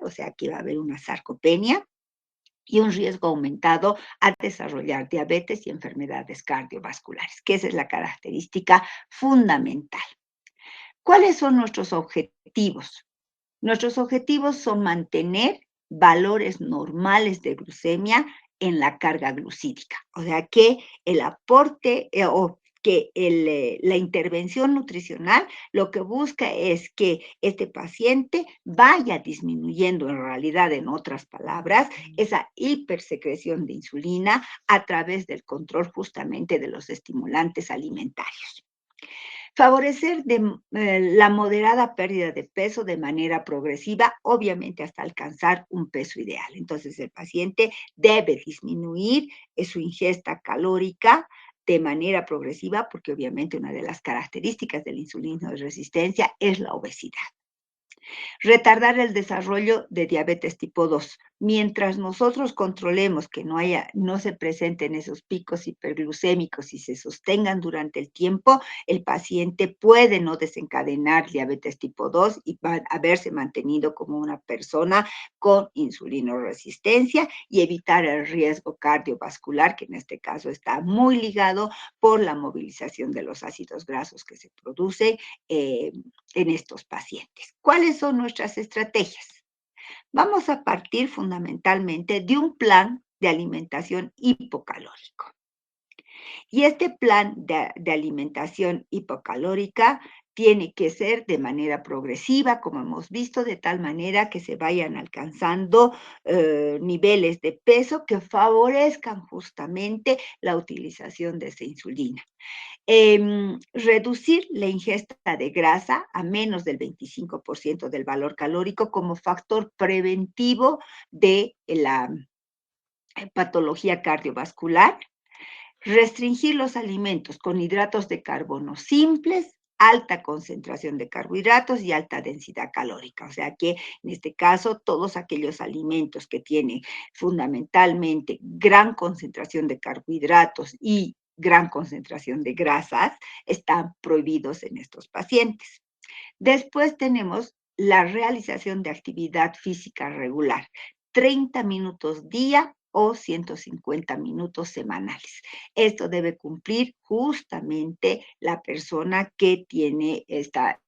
o sea, aquí va a haber una sarcopenia y un riesgo aumentado a desarrollar diabetes y enfermedades cardiovasculares, que esa es la característica fundamental. ¿Cuáles son nuestros objetivos? Nuestros objetivos son mantener valores normales de glucemia en la carga glucídica, o sea, que el aporte o que la intervención nutricional lo que busca es que este paciente vaya disminuyendo, en realidad, en otras palabras, esa hipersecreción de insulina a través del control justamente de los estimulantes alimentarios. Favorecer la moderada pérdida de peso de manera progresiva, obviamente hasta alcanzar un peso ideal. Entonces, el paciente debe disminuir su ingesta calórica de manera progresiva, porque obviamente una de las características de la insulina de resistencia es la obesidad. Retardar el desarrollo de diabetes tipo 2. Mientras nosotros controlemos que no se presenten esos picos hiperglucémicos y se sostengan durante el tiempo, el paciente puede no desencadenar diabetes tipo 2 y haberse mantenido como una persona con insulinoresistencia y evitar el riesgo cardiovascular, que en este caso está muy ligado por la movilización de los ácidos grasos que se produce en estos pacientes. ¿Cuáles son nuestras estrategias? Vamos a partir fundamentalmente de un plan de alimentación hipocalórico. Y este plan de alimentación hipocalórica tiene que ser de manera progresiva, como hemos visto, de tal manera que se vayan alcanzando niveles de peso que favorezcan justamente la utilización de esa insulina. Reducir la ingesta de grasa a menos del 25% del valor calórico como factor preventivo de la patología cardiovascular. Restringir los alimentos con hidratos de carbono simples, alta concentración de carbohidratos y alta densidad calórica. O sea que en este caso todos aquellos alimentos que tienen fundamentalmente gran concentración de carbohidratos y gran concentración de grasas están prohibidos en estos pacientes. Después tenemos la realización de actividad física regular, 30 minutos día o 150 minutos semanales. Esto debe cumplir justamente la persona que tiene esta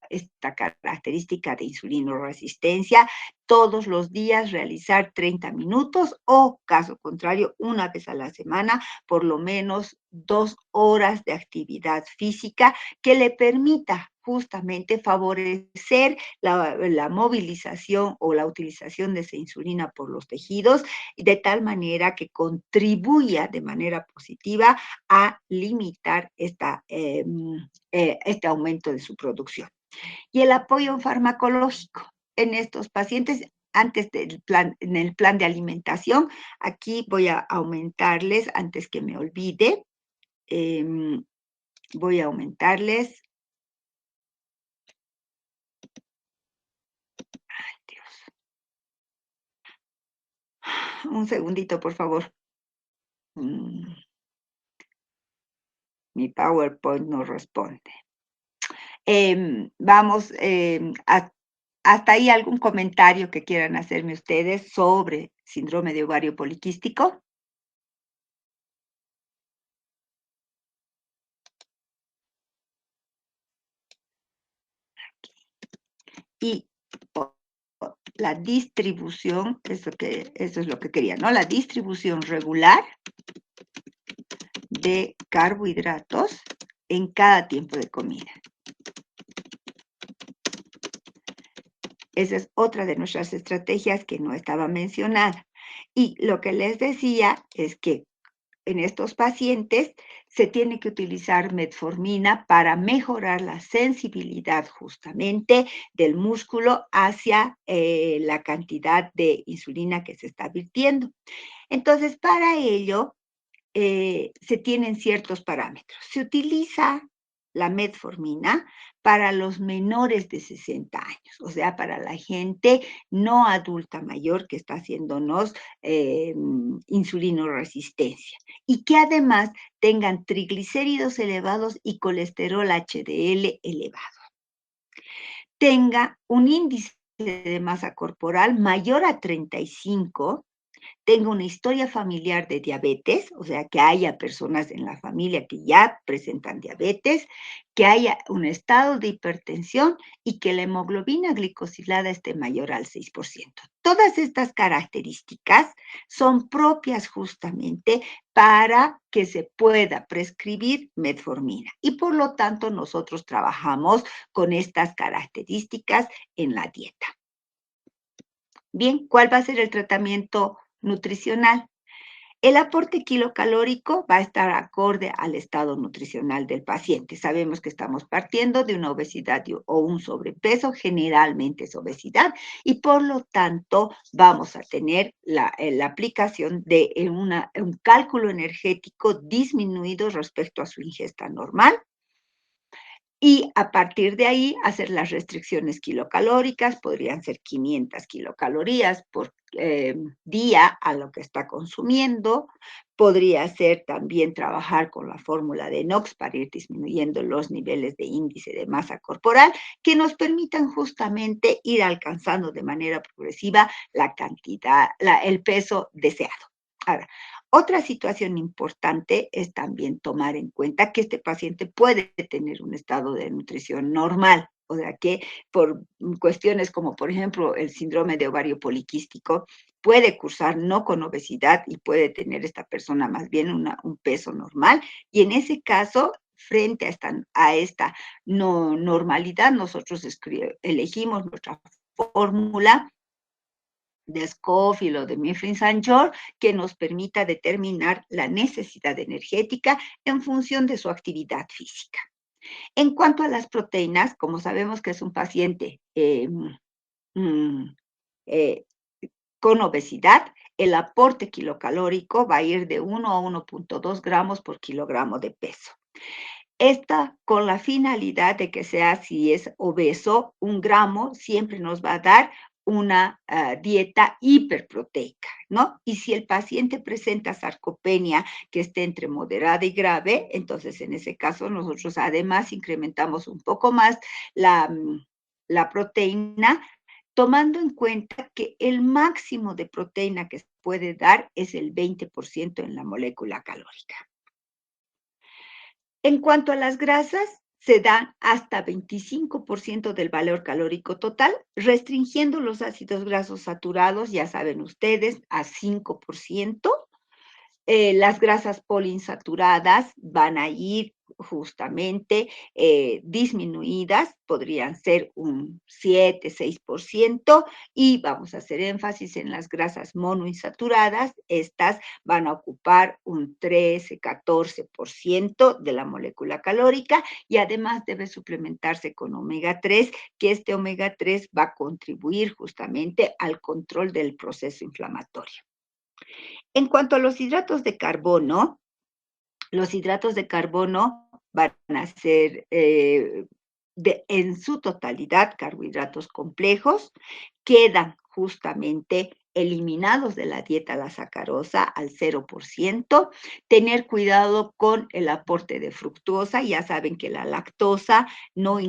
característica de insulinoresistencia. Todos los días realizar 30 minutos o, caso contrario, una vez a la semana, por lo menos 2 horas de actividad física que le permita justamente favorecer la movilización o la utilización de esa insulina por los tejidos, de tal manera que contribuya de manera positiva a limitar este aumento de su producción. Y el apoyo farmacológico en estos pacientes antes del plan, en el plan de alimentación, aquí voy a aumentarles, antes que me olvide, voy a aumentarles. Ay, Dios. Un segundito, por favor. Mi PowerPoint no responde. Vamos, hasta ahí algún comentario que quieran hacerme ustedes sobre síndrome de ovario poliquístico. Y la distribución, eso es lo que quería, ¿no? La distribución regular de carbohidratos en cada tiempo de comida. Esa es otra de nuestras estrategias que no estaba mencionada. Y lo que les decía es que en estos pacientes se tiene que utilizar metformina para mejorar la sensibilidad justamente del músculo hacia la cantidad de insulina que se está virtiendo. Entonces, para ello, se tienen ciertos parámetros. Se utiliza la metformina para los menores de 60 años, o sea, para la gente no adulta mayor que está haciéndonos insulinoresistencia y que además tengan triglicéridos elevados y colesterol HDL elevado. Tenga un índice de masa corporal mayor a 35, tenga una historia familiar de diabetes, o sea, que haya personas en la familia que ya presentan diabetes, que haya un estado de hipertensión y que la hemoglobina glicosilada esté mayor al 6%. Todas estas características son propias justamente para que se pueda prescribir metformina y por lo tanto nosotros trabajamos con estas características en la dieta. Bien, ¿cuál va a ser el tratamiento nutricional? El aporte kilocalórico va a estar acorde al estado nutricional del paciente. Sabemos que estamos partiendo de una obesidad o un sobrepeso, generalmente es obesidad, y por lo tanto vamos a tener la aplicación de un cálculo energético disminuido respecto a su ingesta normal. Y a partir de ahí hacer las restricciones kilocalóricas, podrían ser 500 kilocalorías por día a lo que está consumiendo. Podría ser también trabajar con la fórmula de NOx para ir disminuyendo los niveles de índice de masa corporal que nos permitan justamente ir alcanzando de manera progresiva la cantidad, el peso deseado. Ahora, otra situación importante es también tomar en cuenta que este paciente puede tener un estado de nutrición normal, o sea que por cuestiones como por ejemplo el síndrome de ovario poliquístico puede cursar no con obesidad y puede tener esta persona más bien un peso normal y en ese caso frente a esta no normalidad nosotros elegimos nuestra fórmula de Scofield o de Mifflin-St. George que nos permita determinar la necesidad energética en función de su actividad física. En cuanto a las proteínas, como sabemos que es un paciente mm, eh, con obesidad, el aporte kilocalórico va a ir de 1 a 1.2 gramos por kilogramo de peso. Esta con la finalidad de que sea, si es obeso, 1 gramo siempre nos va a dar una dieta hiperproteica, ¿no? Y si el paciente presenta sarcopenia que esté entre moderada y grave, entonces en ese caso nosotros además incrementamos un poco más la proteína, tomando en cuenta que el máximo de proteína que se puede dar es el 20% en la molécula calórica. En cuanto a las grasas, se dan hasta 25% del valor calórico total, restringiendo los ácidos grasos saturados, ya saben ustedes, a 5%. Las grasas poliinsaturadas van a ir justamente disminuidas, podrían ser un 7, 6%, y vamos a hacer énfasis en las grasas monoinsaturadas, estas van a ocupar un 13, 14% de la molécula calórica y además debe suplementarse con omega 3, que este omega 3 va a contribuir justamente al control del proceso inflamatorio. En cuanto a los hidratos de carbono van a ser en su totalidad carbohidratos complejos, quedan justamente eliminados de la dieta la sacarosa al 0%, tener cuidado con el aporte de fructosa, ya saben que la lactosa no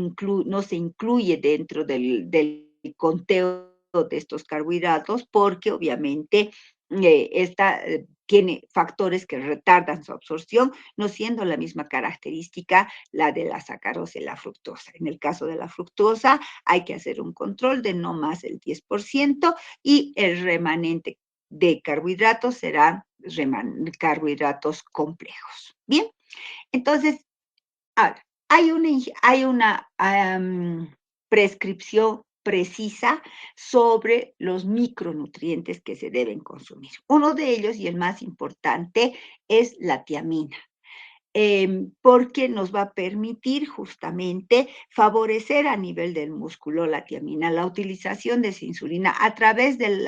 se incluye dentro del conteo de estos carbohidratos porque obviamente esta tiene factores que retardan su absorción, no siendo la misma característica la de la sacarosa y la fructosa. En el caso de la fructosa hay que hacer un control de no más el 10% y el remanente de carbohidratos serán carbohidratos complejos. Bien, entonces, ahora, hay una prescripción precisa sobre los micronutrientes que se deben consumir. Uno de ellos, y el más importante, es la tiamina. Porque nos va a permitir justamente favorecer a nivel del músculo la tiamina, la utilización de esa insulina a través del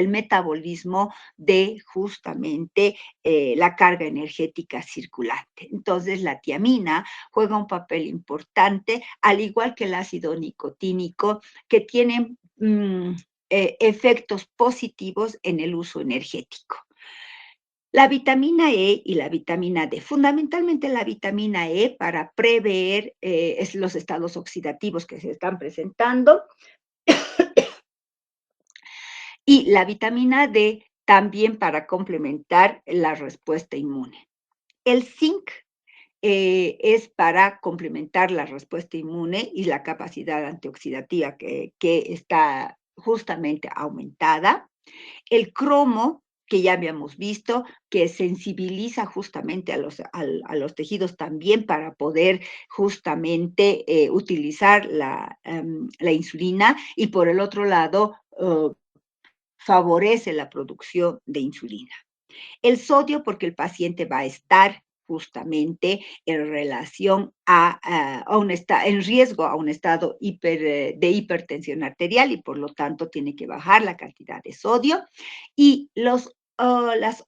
metabolismo de justamente la carga energética circulante. Entonces, la tiamina juega un papel importante, al igual que el ácido nicotínico, que tienen efectos positivos en el uso energético. La vitamina E y la vitamina D, fundamentalmente la vitamina E para prever los estados oxidativos que se están presentando, Y la vitamina D también para complementar la respuesta inmune. El zinc es para complementar la respuesta inmune y la capacidad antioxidativa que está justamente aumentada. El cromo, que ya habíamos visto, que sensibiliza justamente a los tejidos también para poder justamente utilizar la insulina, y por el otro lado, favorece la producción de insulina. El sodio, porque el paciente va a estar justamente en relación en riesgo a un estado de hipertensión arterial, y por lo tanto tiene que bajar la cantidad de sodio. Y las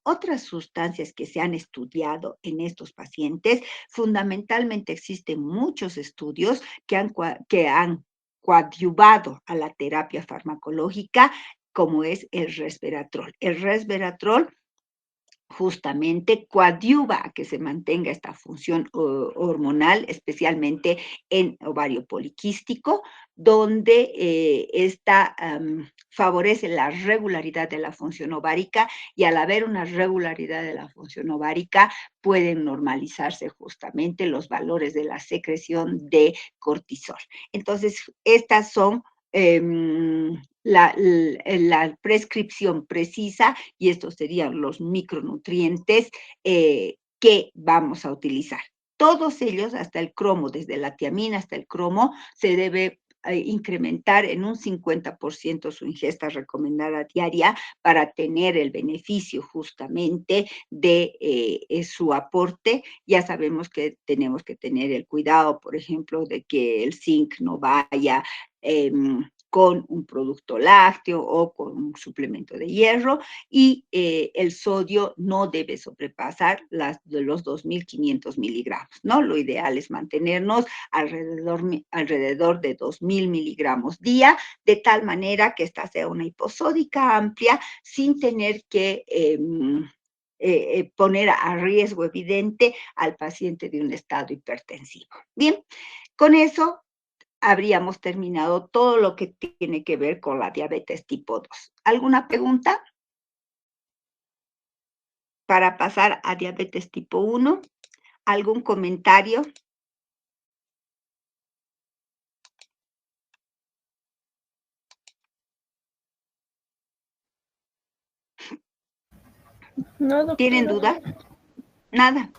otras sustancias que se han estudiado en estos pacientes, fundamentalmente existen muchos estudios que han coadyuvado a la terapia farmacológica, como es el resveratrol. El resveratrol justamente coadyuva a que se mantenga esta función hormonal, especialmente en ovario poliquístico, donde esta favorece la regularidad de la función ovárica, y al haber una regularidad de la función ovárica pueden normalizarse justamente los valores de la secreción de cortisol. Entonces, estas son la prescripción precisa, y estos serían los micronutrientes que vamos a utilizar. Todos ellos, hasta el cromo, desde la tiamina hasta el cromo, se debe incrementar en un 50% su ingesta recomendada diaria para tener el beneficio justamente de su aporte. Ya sabemos que tenemos que tener el cuidado, por ejemplo, de que el zinc no vaya con un producto lácteo o con un suplemento de hierro, y el sodio no debe sobrepasar los 2.500 miligramos, ¿no? Lo ideal es mantenernos alrededor de 2.000 miligramos día, de tal manera que esta sea una hiposódica amplia sin tener que poner a riesgo evidente al paciente de un estado hipertensivo. Bien, con eso habríamos terminado todo lo que tiene que ver con la diabetes tipo 2. ¿Alguna pregunta para pasar a diabetes tipo 1? ¿Algún comentario? No, ¿Tienen doctora. duda? Nada.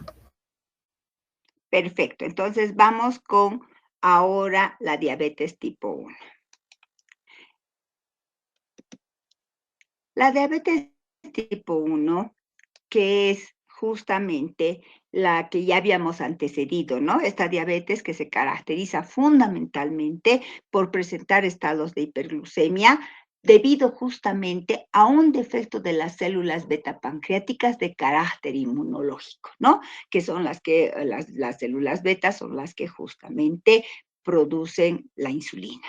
Perfecto. Entonces vamos con ahora la diabetes tipo 1. La diabetes tipo 1, que es justamente la que ya habíamos antecedido, ¿no? Esta diabetes que se caracteriza fundamentalmente por presentar estados de hiperglucemia debido justamente a un defecto de las células beta pancreáticas de carácter inmunológico, ¿no? Que son las células beta son las que justamente producen la insulina.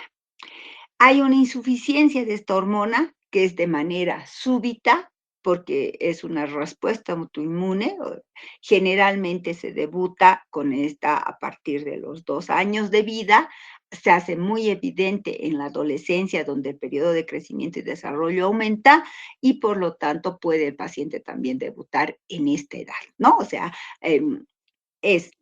Hay una insuficiencia de esta hormona que es de manera súbita, porque es una respuesta autoinmune. Generalmente se debuta con esta a partir de los 2 años de vida. Se hace muy evidente en la adolescencia, donde el periodo de crecimiento y desarrollo aumenta, y por lo tanto puede el paciente también debutar en esta edad, ¿no? O sea, de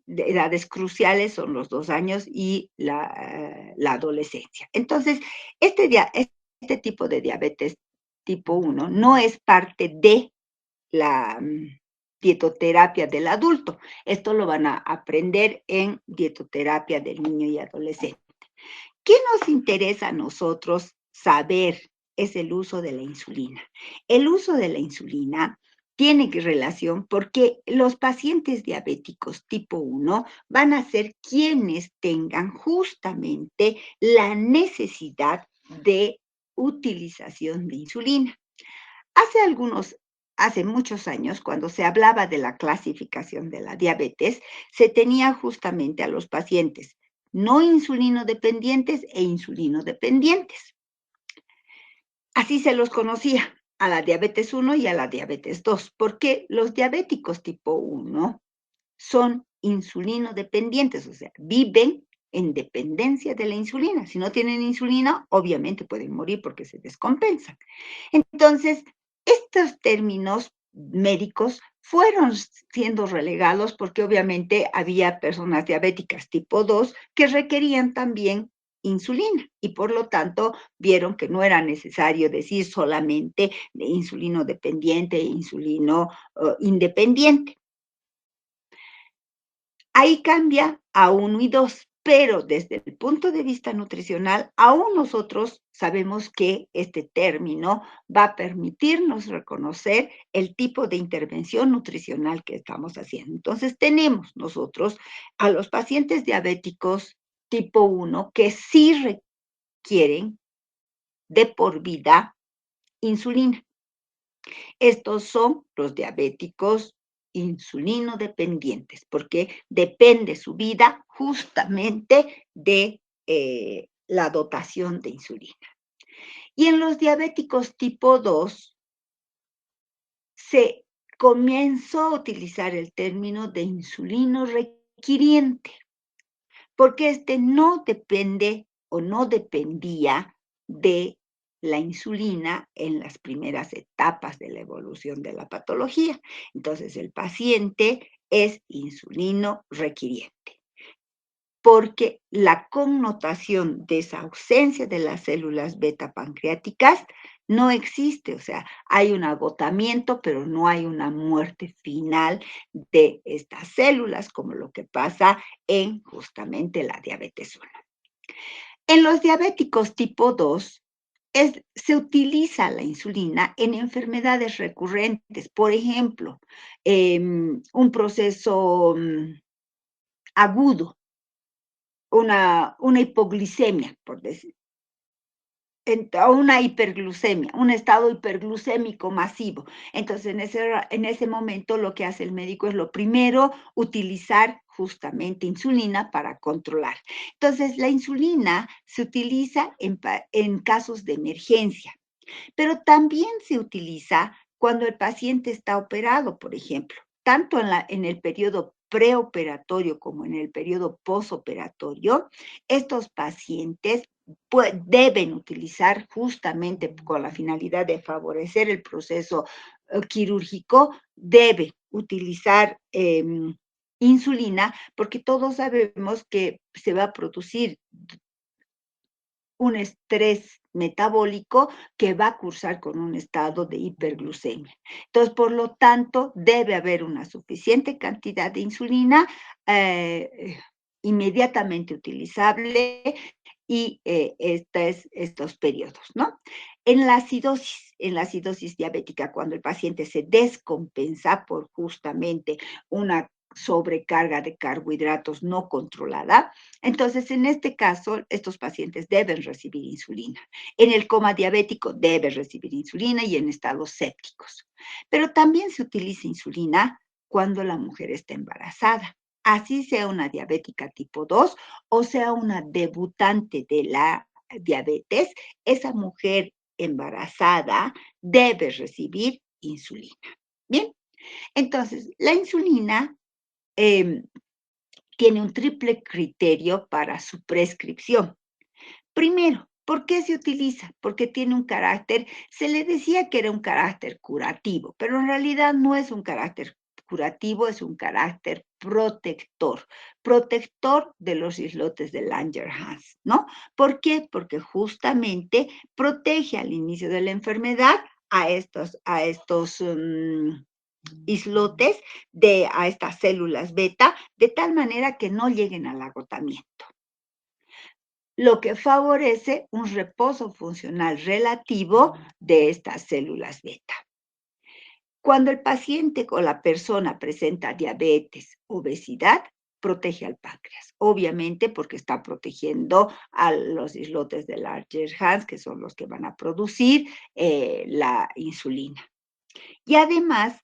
edades cruciales son los 2 años y la adolescencia. Entonces, este tipo de diabetes tipo 1 no es parte de la dietoterapia del adulto. Esto lo van a aprender en dietoterapia del niño y adolescente. ¿Qué nos interesa a nosotros saber? Es el uso de la insulina. El uso de la insulina tiene relación porque los pacientes diabéticos tipo 1 van a ser quienes tengan justamente la necesidad de utilización de insulina. Hace hace muchos años, cuando se hablaba de la clasificación de la diabetes, se tenía justamente a los pacientes no insulinodependientes e insulinodependientes. Así se los conocía, a la diabetes 1 y a la diabetes 2, porque los diabéticos tipo 1 son insulinodependientes, o sea, viven en dependencia de la insulina. Si no tienen insulina, obviamente pueden morir porque se descompensan. Entonces, estos términos médicos fueron siendo relegados porque obviamente había personas diabéticas tipo 2 que requerían también insulina y por lo tanto vieron que no era necesario decir solamente de insulino dependiente e insulino independiente. Ahí cambia a uno y 2, pero desde el punto de vista nutricional, aún nosotros sabemos que este término va a permitirnos reconocer el tipo de intervención nutricional que estamos haciendo. Entonces, tenemos nosotros a los pacientes diabéticos tipo 1 que sí requieren de por vida insulina. Estos son los diabéticos insulino dependientes, porque depende su vida justamente de la dotación de insulina. Y en los diabéticos tipo 2 se comenzó a utilizar el término de insulino requiriente, porque este no depende o no dependía de la insulina en las primeras etapas de la evolución de la patología. Entonces, el paciente es insulino requiriente, porque la connotación de esa ausencia de las células beta pancreáticas no existe, o sea, hay un agotamiento, pero no hay una muerte final de estas células, como lo que pasa en justamente la diabetes 1. En los diabéticos tipo 2 se utiliza la insulina en enfermedades recurrentes, por ejemplo, un proceso agudo, una hipoglicemia, por decir, o una hiperglucemia, un estado hiperglucémico masivo. Entonces, en ese momento lo que hace el médico es lo primero, utilizar justamente insulina para controlar. Entonces, la insulina se utiliza en casos de emergencia, pero también se utiliza cuando el paciente está operado, por ejemplo, tanto en el periodo preoperatorio como en el periodo posoperatorio. Estos pacientes deben utilizar justamente con la finalidad de favorecer el proceso quirúrgico, debe utilizar insulina porque todos sabemos que se va a producir un estrés metabólico que va a cursar con un estado de hiperglucemia. Entonces, por lo tanto, debe haber una suficiente cantidad de insulina inmediatamente utilizable y estos periodos, ¿no? En la acidosis diabética, cuando el paciente se descompensa por justamente una sobrecarga de carbohidratos no controlada, entonces en este caso estos pacientes deben recibir insulina. En el coma diabético debe recibir insulina y en estados sépticos. Pero también se utiliza insulina cuando la mujer está embarazada, así sea una diabética tipo 2 o sea una debutante de la diabetes, esa mujer embarazada debe recibir insulina. Bien, entonces la insulina tiene un triple criterio para su prescripción. Primero, ¿por qué se utiliza? Porque tiene un carácter, se le decía que era un carácter curativo, pero en realidad no es un carácter curativo, es un carácter protector, protector de los islotes de Langerhans, ¿no? ¿Por qué? Porque justamente protege al inicio de la enfermedad a estos islotes a estas células beta, de tal manera que no lleguen al agotamiento, lo que favorece un reposo funcional relativo de estas células beta. Cuando el paciente o la persona presenta diabetes, obesidad, protege al páncreas, obviamente porque está protegiendo a los islotes de Langerhans, que son los que van a producir la insulina. Y además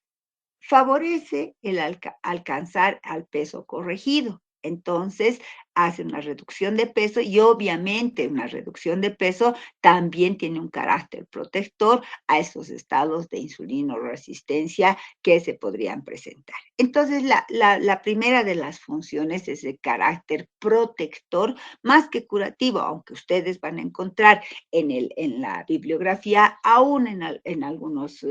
favorece el alcanzar al peso corregido. Entonces, hace una reducción de peso y obviamente una reducción de peso también tiene un carácter protector a esos estados de insulinoresistencia que se podrían presentar. Entonces, la primera de las funciones es el carácter protector más que curativo, aunque ustedes van a encontrar en la bibliografía, aún en algunos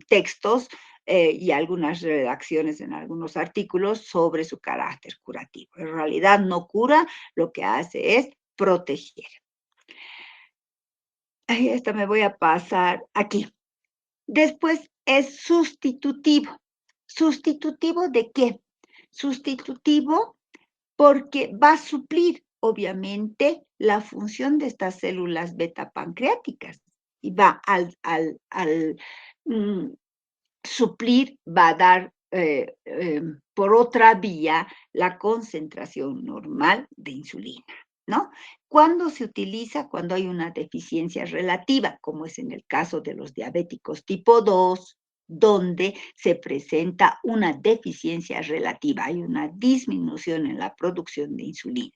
textos y algunas redacciones en algunos artículos sobre su carácter curativo. En realidad no cura, lo que hace es proteger. Ay, esta me voy a pasar aquí. Después es sustitutivo. ¿Sustitutivo de qué? Sustitutivo porque va a suplir, obviamente, la función de estas células beta pancreáticas y va al suplir, va a dar por otra vía la concentración normal de insulina, ¿no? ¿Cuándo se utiliza? Cuando hay una deficiencia relativa, como es en el caso de los diabéticos tipo 2, donde se presenta una deficiencia relativa, hay una disminución en la producción de insulina.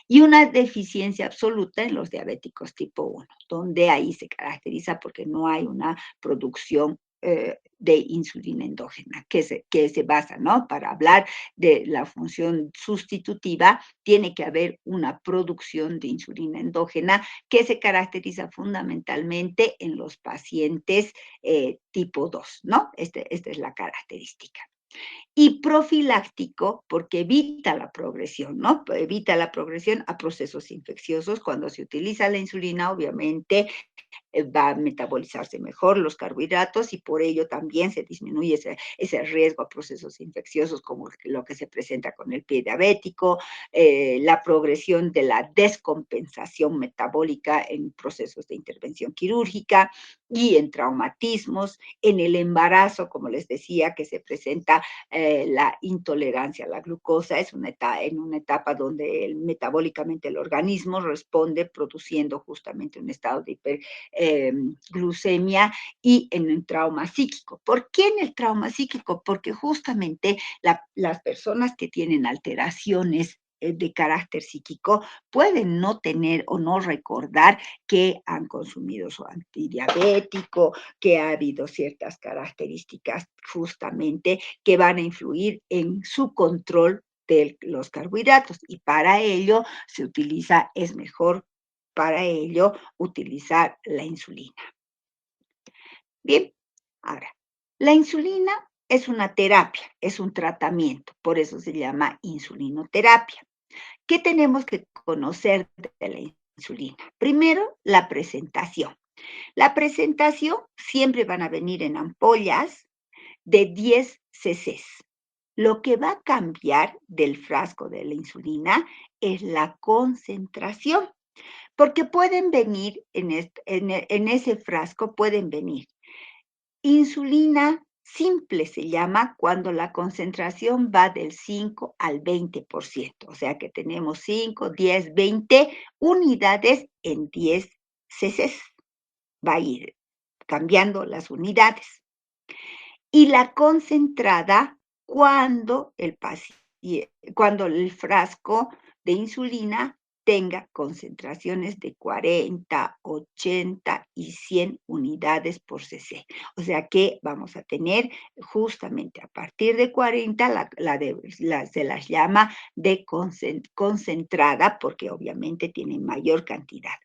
Y una deficiencia absoluta en los diabéticos tipo 1, donde ahí se caracteriza porque no hay una producción de insulina endógena, que se basa, ¿no? Para hablar de la función sustitutiva, tiene que haber una producción de insulina endógena que se caracteriza fundamentalmente en los pacientes tipo 2, ¿no? Esta es la característica. Y profiláctico porque evita la progresión, ¿no? Evita la progresión a procesos infecciosos. Cuando se utiliza la insulina, obviamente, va a metabolizarse mejor los carbohidratos y por ello también se disminuye ese riesgo a procesos infecciosos como lo que se presenta con el pie diabético, la progresión de la descompensación metabólica en procesos de intervención quirúrgica y en traumatismos, en el embarazo, como les decía, que se presenta la intolerancia a la glucosa, es en una etapa donde metabólicamente el organismo responde produciendo justamente un estado de glucemia y en el trauma psíquico. ¿Por qué en el trauma psíquico? Porque justamente las personas que tienen alteraciones de carácter psíquico pueden no tener o no recordar que han consumido su antidiabético, que ha habido ciertas características justamente que van a influir en su control de los carbohidratos y para ello se utiliza, es mejor para ello utilizar la insulina. Bien, ahora, la insulina es una terapia, es un tratamiento, por eso se llama insulinoterapia. ¿Qué tenemos que conocer de la insulina? Primero, la presentación. La presentación siempre van a venir en ampollas de 10 cc. Lo que va a cambiar del frasco de la insulina es la concentración. Porque pueden venir en ese frasco, pueden venir insulina simple, se llama cuando la concentración va del 5 al 20%. O sea que tenemos 5, 10, 20 unidades en 10 cc. Va a ir cambiando las unidades. Y la concentrada cuando el frasco de insulina tenga concentraciones de 40, 80 y 100 unidades por cc. O sea que vamos a tener justamente a partir de 40, se las llama de concentrada porque obviamente tiene mayor cantidad.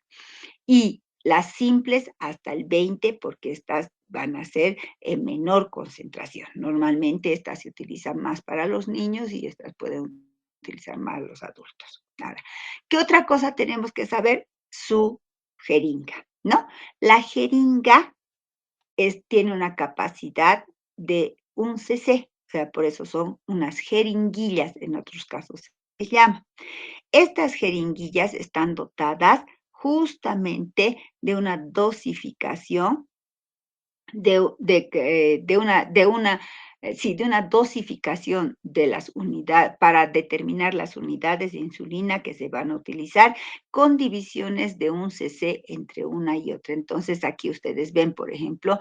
Y las simples hasta el 20 porque estas van a ser en menor concentración. Normalmente estas se utilizan más para los niños y estas pueden utilizar más los adultos. Ahora, ¿qué otra cosa tenemos que saber? Su jeringa, ¿no? La jeringa tiene una capacidad de 1 cc, o sea, por eso son unas jeringuillas, en otros casos se llama. Estas jeringuillas están dotadas justamente de una dosificación de una dosificación de las unidades para determinar las unidades de insulina que se van a utilizar con divisiones de 1 cc entre una y otra. Entonces, aquí ustedes ven, por ejemplo,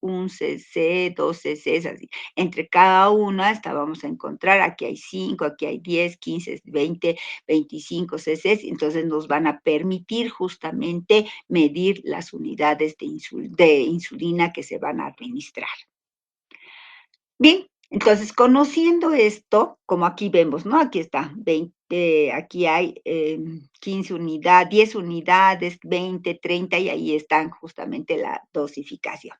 1 cc, 2 cc, así. Entre cada una vamos a encontrar, aquí hay 5, aquí hay 10, 15, 20, 25 cc, entonces nos van a permitir justamente medir las unidades de insulina que se van a administrar. Bien, entonces conociendo esto, como aquí vemos, ¿no? Aquí está, 20, aquí hay 15 unidades, 10 unidades, 20, 30, y ahí están justamente la dosificación.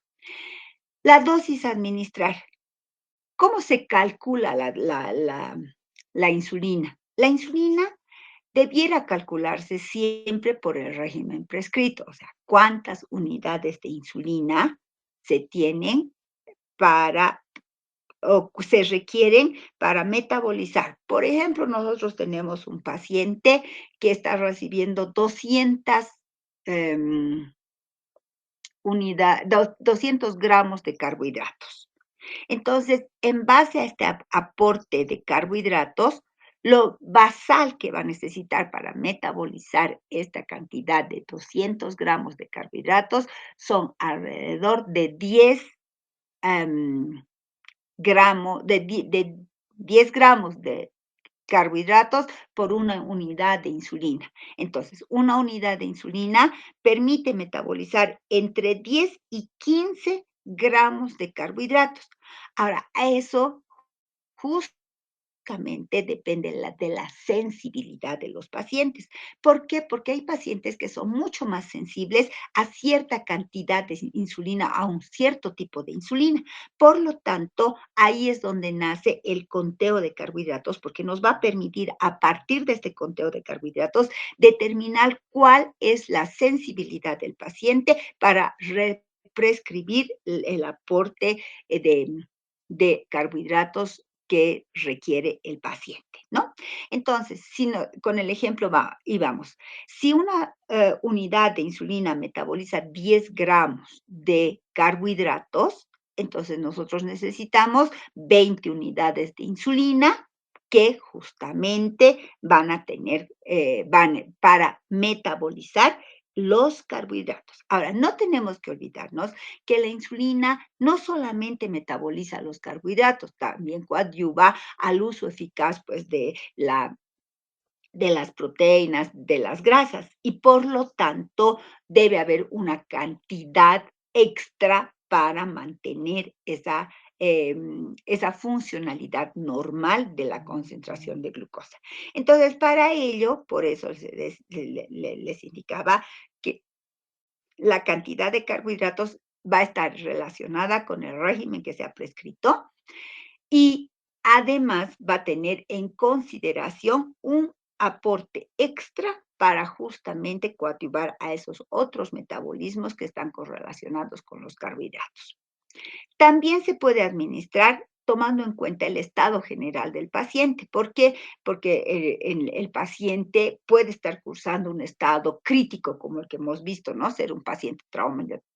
La dosis a administrar. ¿Cómo se calcula la insulina? La insulina debiera calcularse siempre por el régimen prescrito, o sea, cuántas unidades de insulina se tienen para o se requieren para metabolizar. Por ejemplo, nosotros tenemos un paciente que está recibiendo 200 em, 200 gramos de carbohidratos. Entonces, en base a este aporte de carbohidratos, lo basal que va a necesitar para metabolizar esta cantidad de 200 gramos de carbohidratos son alrededor de 10 em, de 10 gramos de carbohidratos por una unidad de insulina. Entonces, una unidad de insulina permite metabolizar entre 10 y 15 gramos de carbohidratos. Ahora, a eso justamente depende de la sensibilidad de los pacientes. ¿Por qué? Porque hay pacientes que son mucho más sensibles a cierta cantidad de insulina, a un cierto tipo de insulina. Por lo tanto, ahí es donde nace el conteo de carbohidratos, porque nos va a permitir, a partir de este conteo de carbohidratos, determinar cuál es la sensibilidad del paciente para prescribir el aporte de carbohidratos que requiere el paciente, ¿no? Entonces, con el ejemplo y vamos, si una unidad de insulina metaboliza 10 gramos de carbohidratos, entonces nosotros necesitamos 20 unidades de insulina que justamente van a tener, para metabolizar los carbohidratos. Ahora, no tenemos que olvidarnos que la insulina no solamente metaboliza los carbohidratos, también coadyuva al uso eficaz, pues, de las proteínas, de las grasas, y por lo tanto debe haber una cantidad extra para mantener esa funcionalidad normal de la concentración de glucosa. Entonces, para ello, por eso les indicaba que la cantidad de carbohidratos va a estar relacionada con el régimen que se ha prescrito y además va a tener en consideración un aporte extra para justamente coadyuvar a esos otros metabolismos que están correlacionados con los carbohidratos. También se puede administrar tomando en cuenta el estado general del paciente. ¿Por qué? Porque el paciente puede estar cursando un estado crítico, como el que hemos visto, ¿no? Ser un paciente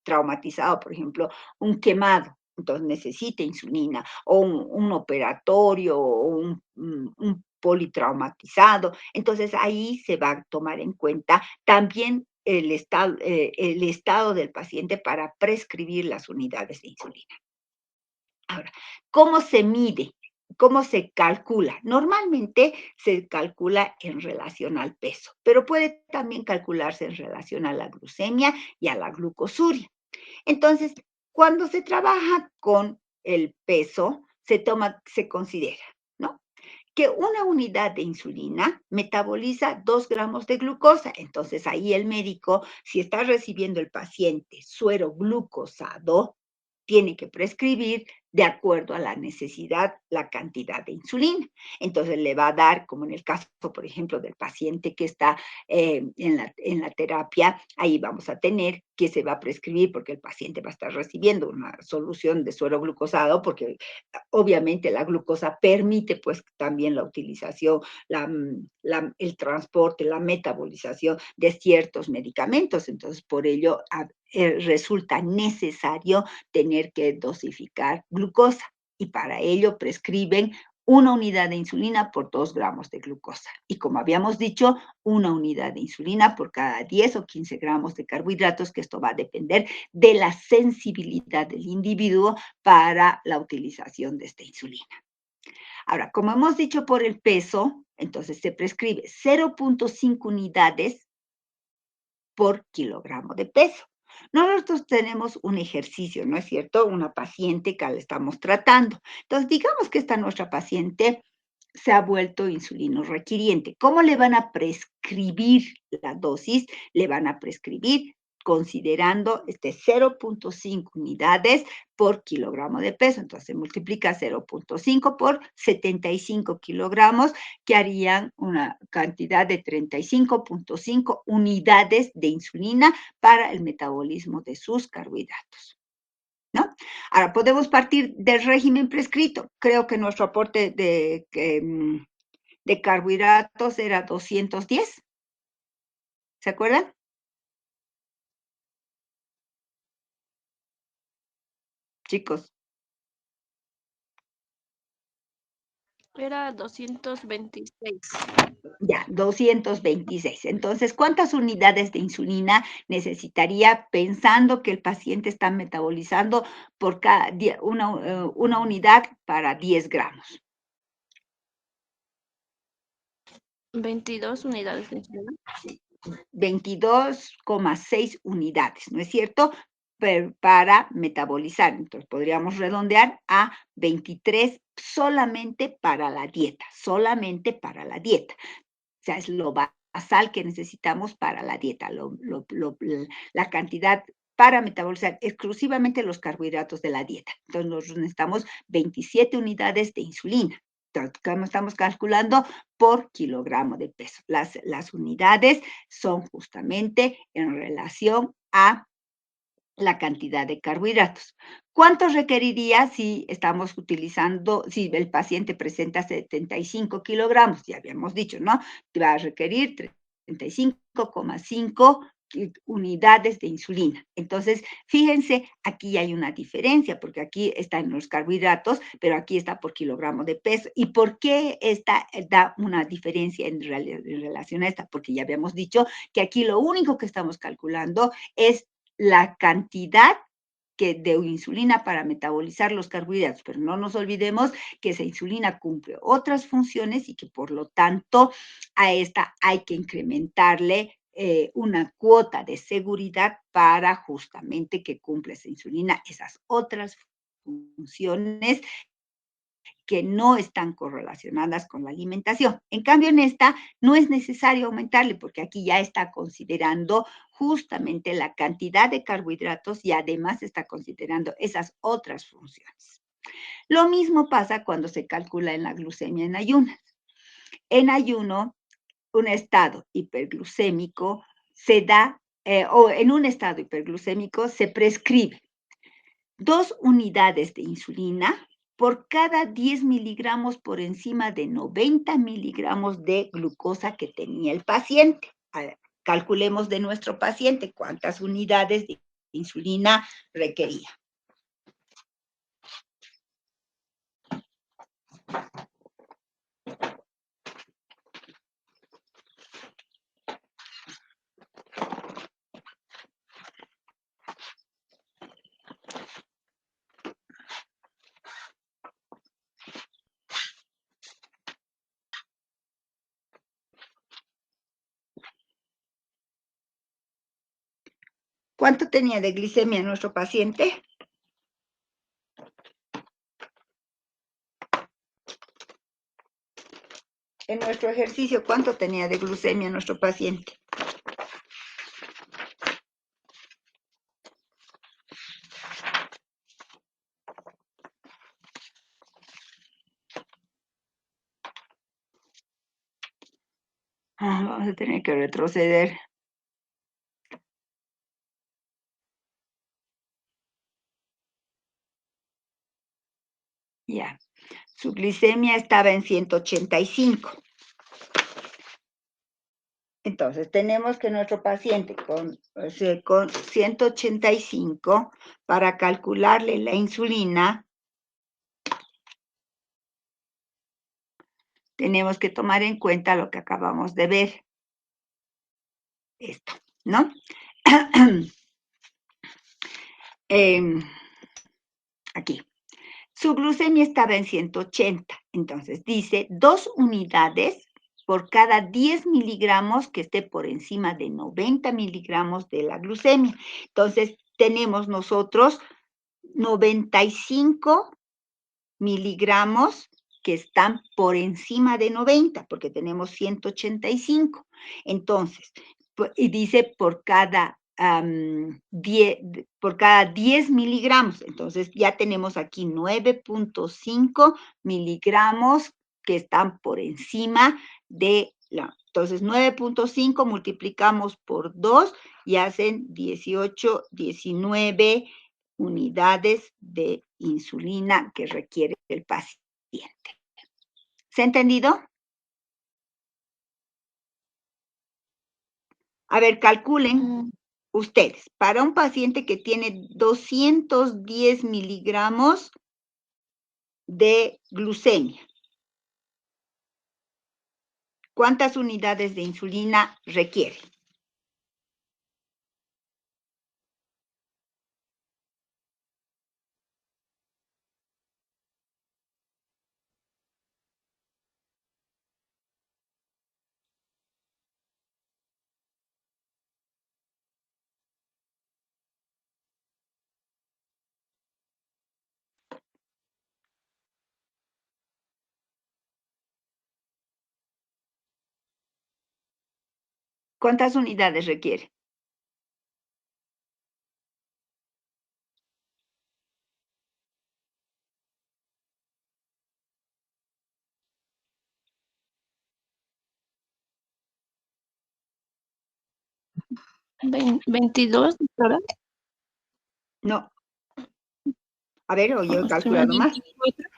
traumatizado, por ejemplo, un quemado. Entonces necesita insulina, o un operatorio, o un politraumatizado. Entonces ahí se va a tomar en cuenta también el estado del paciente para prescribir las unidades de insulina. Ahora, ¿cómo se mide? ¿Cómo se calcula? Normalmente se calcula en relación al peso, pero puede también calcularse en relación a la glucemia y a la glucosuria. Entonces, cuando se trabaja con el peso, se considera, ¿no? Que una unidad de insulina metaboliza 2 gramos de glucosa. Entonces, ahí el médico, si está recibiendo el paciente suero glucosado, tiene que prescribir de acuerdo a la necesidad, la cantidad de insulina. Entonces le va a dar, como en el caso, por ejemplo, del paciente que está en la terapia, ahí vamos a tener que se va a prescribir porque el paciente va a estar recibiendo una solución de suero glucosado, porque obviamente la glucosa permite pues también la utilización, el transporte, la metabolización de ciertos medicamentos. Entonces, por ello, resulta necesario tener que dosificar glucosa y para ello prescriben 1 unidad de insulina por 2 gramos de glucosa. Y como habíamos dicho, 1 unidad de insulina por cada 10 o 15 gramos de carbohidratos, que esto va a depender de la sensibilidad del individuo para la utilización de esta insulina. Ahora, como hemos dicho por el peso, entonces se prescribe 0.5 unidades por kilogramo de peso. Nosotros tenemos un ejercicio, ¿no es cierto? Una paciente que la estamos tratando. Entonces, digamos que esta nuestra paciente se ha vuelto insulino requiriente. ¿Cómo le van a prescribir la dosis? Le van a prescribir considerando 0.5 unidades por kilogramo de peso. Entonces, se multiplica 0.5 por 75 kilogramos, que harían una cantidad de 35.5 unidades de insulina para el metabolismo de sus carbohidratos, ¿no? Ahora, podemos partir del régimen prescrito. Creo que nuestro aporte de carbohidratos era 210. ¿Se acuerdan? Chicos, Era 226. ya, 226. Entonces, ¿cuántas unidades de insulina necesitaría pensando que el paciente está metabolizando por cada una unidad para 10 gramos? 22 unidades de insulina. 22,6 unidades, ¿no es cierto? Para metabolizar. Entonces, podríamos redondear a 23 solamente para la dieta, solamente para la dieta. O sea, es lo basal que necesitamos para la dieta, la cantidad para metabolizar exclusivamente los carbohidratos de la dieta. Entonces, nosotros necesitamos 27 unidades de insulina. Entonces, como estamos calculando por kilogramo de peso. Las unidades son justamente en relación a la cantidad de carbohidratos. ¿Cuánto requeriría si estamos utilizando, si el paciente presenta 75 kilogramos? Ya habíamos dicho, ¿no? Va a requerir 35,5 unidades de insulina. Entonces, fíjense, aquí hay una diferencia, porque aquí están los carbohidratos, pero aquí está por kilogramo de peso. ¿Y por qué esta da una diferencia en relación a esta? Porque ya habíamos dicho que aquí lo único que estamos calculando es la cantidad de insulina para metabolizar los carbohidratos, pero no nos olvidemos que esa insulina cumple otras funciones y que por lo tanto a esta hay que incrementarle una cuota de seguridad para justamente que cumpla esa insulina esas otras funciones que no están correlacionadas con la alimentación. En cambio, en esta no es necesario aumentarle porque aquí ya está considerando justamente la cantidad de carbohidratos y además está considerando esas otras funciones. Lo mismo pasa cuando se calcula en la glucemia en ayunas. En ayuno, un estado hiperglucémico se da, o en un estado hiperglucémico se prescribe 2 unidades de insulina por cada 10 miligramos por encima de 90 miligramos de glucosa que tenía el paciente. Calculemos de nuestro paciente cuántas unidades de insulina requería. ¿Cuánto tenía de glicemia nuestro paciente? En nuestro ejercicio, ¿cuánto tenía de glucemia nuestro paciente? Vamos a tener que retroceder. Ya. Su glicemia estaba en 185. Entonces, tenemos que nuestro paciente con 185, para calcularle la insulina, tenemos que tomar en cuenta lo que acabamos de ver. Esto, ¿no? Aquí. Su glucemia estaba en 180. Entonces dice 2 unidades por cada 10 miligramos que esté por encima de 90 miligramos de la glucemia. Entonces tenemos nosotros 95 miligramos que están por encima de 90, porque tenemos 185. Entonces, y dice por cada 10 miligramos. Entonces, ya tenemos aquí 9.5 miligramos que están por encima de la... Entonces, 9.5 multiplicamos por 2 y hacen 18, 19 unidades de insulina que requiere el paciente. ¿Se ha entendido? A ver, calculen ustedes. Para un paciente que tiene 210 miligramos de glucemia, ¿cuántas unidades de insulina requiere? ¿Cuántas unidades requiere? Vein- 22, ¿verdad? No. A ver, o yo he Estoy mal. calculado más. 24.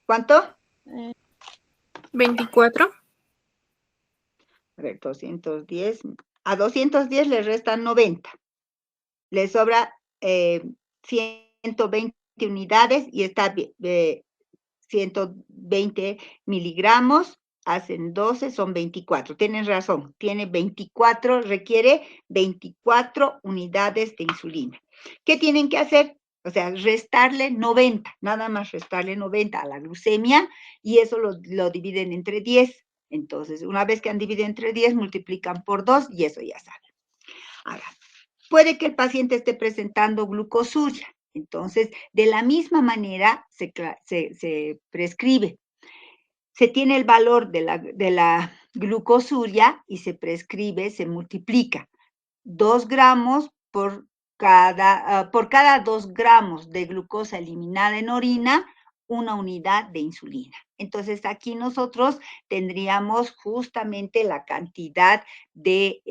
¿Cuánto? 24. A ver, 210. A 210 le restan 90. Le sobra 120 unidades y está 120 miligramos, hacen 12, son 24. Tienen razón, tiene 24, requiere 24 unidades de insulina. ¿Qué tienen que hacer? O sea, restarle 90, nada más restarle 90 a la glucemia y eso lo dividen entre 10. Entonces, una vez que han dividido entre 10, multiplican por 2 y eso ya sale. Ahora, puede que el paciente esté presentando glucosuria. Entonces, de la misma manera se prescribe. Se tiene el valor de la glucosuria y se prescribe, se multiplica 2 gramos por cada 2 gramos de glucosa eliminada en orina, una unidad de insulina. Entonces, aquí nosotros tendríamos justamente la cantidad de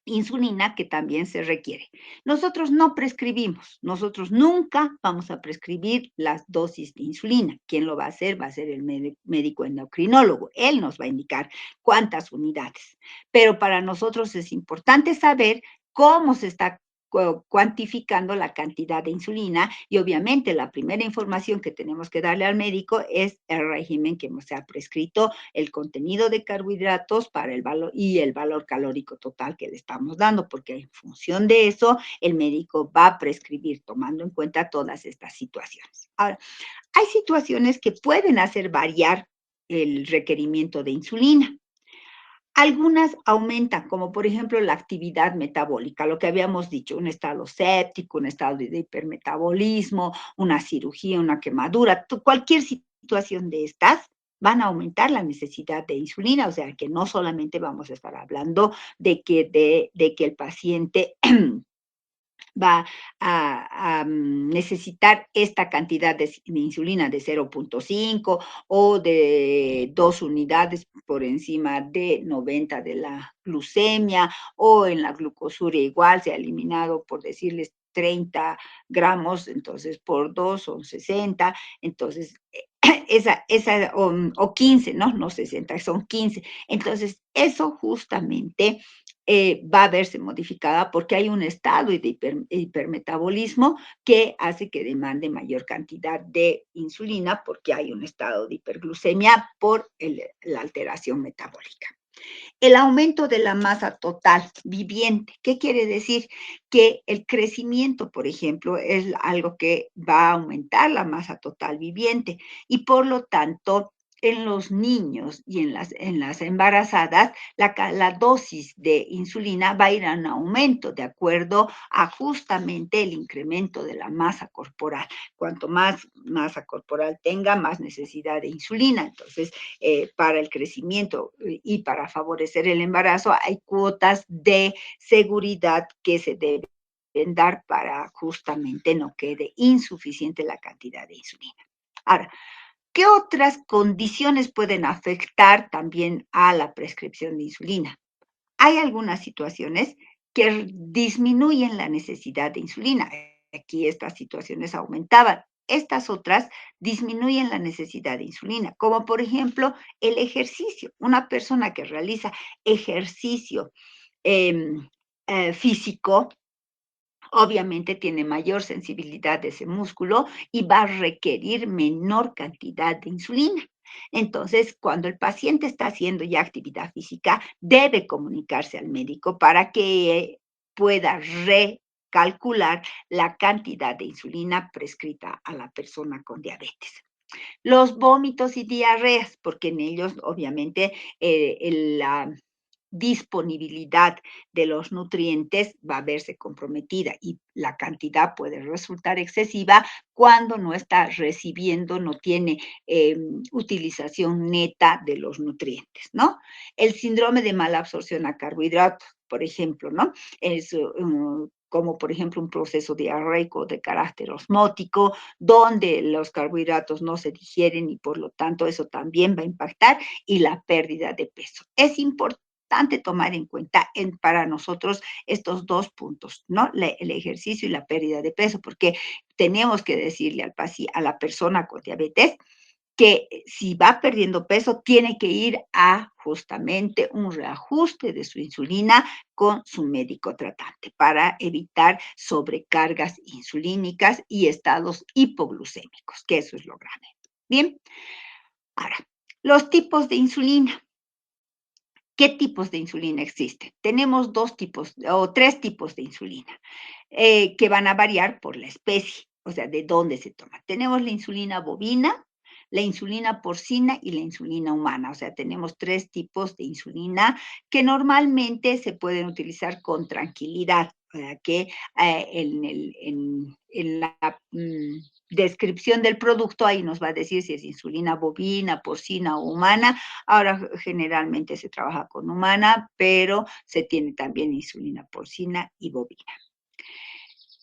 insulina que también se requiere. Nosotros no prescribimos, nosotros nunca vamos a prescribir las dosis de insulina. ¿Quién lo va a hacer? Va a ser el médico endocrinólogo. Él nos va a indicar cuántas unidades. Pero para nosotros es importante saber cómo se está cuantificando la cantidad de insulina y obviamente la primera información que tenemos que darle al médico es el régimen que se ha prescrito, el contenido de carbohidratos para el valor y el valor calórico total que le estamos dando, porque en función de eso el médico va a prescribir tomando en cuenta todas estas situaciones. Ahora, hay situaciones que pueden hacer variar el requerimiento de insulina. Algunas aumentan, como por ejemplo la actividad metabólica, lo que habíamos dicho, un estado séptico, un estado de hipermetabolismo, una cirugía, una quemadura, cualquier situación de estas van a aumentar la necesidad de insulina, o sea que no solamente vamos a estar hablando de que el paciente va a necesitar esta cantidad de insulina de 0.5 o de 2 unidades por encima de 90 de la glucemia o en la glucosuria igual se ha eliminado, por decirles, 30 gramos, entonces por 2 son 60, entonces o 15, ¿no? No 60, son 15. Entonces, eso justamente va a verse modificada porque hay un estado de hipermetabolismo que hace que demande mayor cantidad de insulina porque hay un estado de hiperglucemia por la alteración metabólica. El aumento de la masa total viviente. ¿Qué quiere decir? Que el crecimiento, por ejemplo, es algo que va a aumentar la masa total viviente y por lo tanto en los niños y en las embarazadas, la dosis de insulina va a ir en aumento de acuerdo a justamente el incremento de la masa corporal. Cuanto más masa corporal tenga, más necesidad de insulina. Entonces, para el crecimiento y para favorecer el embarazo, hay cuotas de seguridad que se deben dar para justamente no quede insuficiente la cantidad de insulina. Ahora, ¿qué otras condiciones pueden afectar también a la prescripción de insulina? Hay algunas situaciones que disminuyen la necesidad de insulina. Aquí estas situaciones aumentaban. Estas otras disminuyen la necesidad de insulina, como por ejemplo el ejercicio. Una persona que realiza ejercicio em, físico, obviamente tiene mayor sensibilidad de ese músculo y va a requerir menor cantidad de insulina. Entonces, cuando el paciente está haciendo ya actividad física, debe comunicarse al médico para que pueda recalcular la cantidad de insulina prescrita a la persona con diabetes. Los vómitos y diarreas, porque en ellos obviamente la disponibilidad de los nutrientes va a verse comprometida y la cantidad puede resultar excesiva cuando no está recibiendo, no tiene utilización neta de los nutrientes, ¿no? El síndrome de mala absorción a carbohidratos, por ejemplo, ¿no? Es como por ejemplo un proceso diarreico de carácter osmótico, donde los carbohidratos no se digieren y por lo tanto eso también va a impactar y la pérdida de peso. Es importante tomar en cuenta para nosotros estos dos puntos, ¿no? El ejercicio y la pérdida de peso, porque tenemos que decirle a la persona con diabetes que si va perdiendo peso, tiene que ir a justamente un reajuste de su insulina con su médico tratante para evitar sobrecargas insulínicas y estados hipoglucémicos, que eso es lo grave. Bien, ahora, los tipos de insulina. ¿Qué tipos de insulina existen? Tenemos dos tipos o tres tipos de insulina que van a variar por la especie, o sea, de dónde se toma. Tenemos la insulina bovina, la insulina porcina y la insulina humana. O sea, tenemos tres tipos de insulina que normalmente se pueden utilizar con tranquilidad, que en la descripción del producto ahí nos va a decir si es insulina bovina, porcina o humana. Ahora generalmente se trabaja con humana, pero se tiene también insulina porcina y bovina.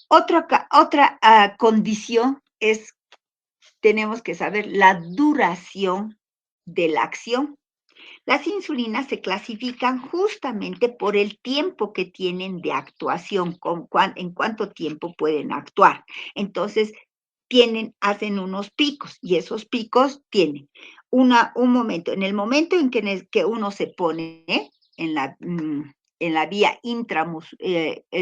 Otra condición es, tenemos que saber la duración de la acción. Las insulinas se clasifican justamente por el tiempo que tienen de actuación, en cuánto tiempo pueden actuar. Entonces, hacen unos picos y esos picos tienen un momento. En el momento en que uno se pone en en la vía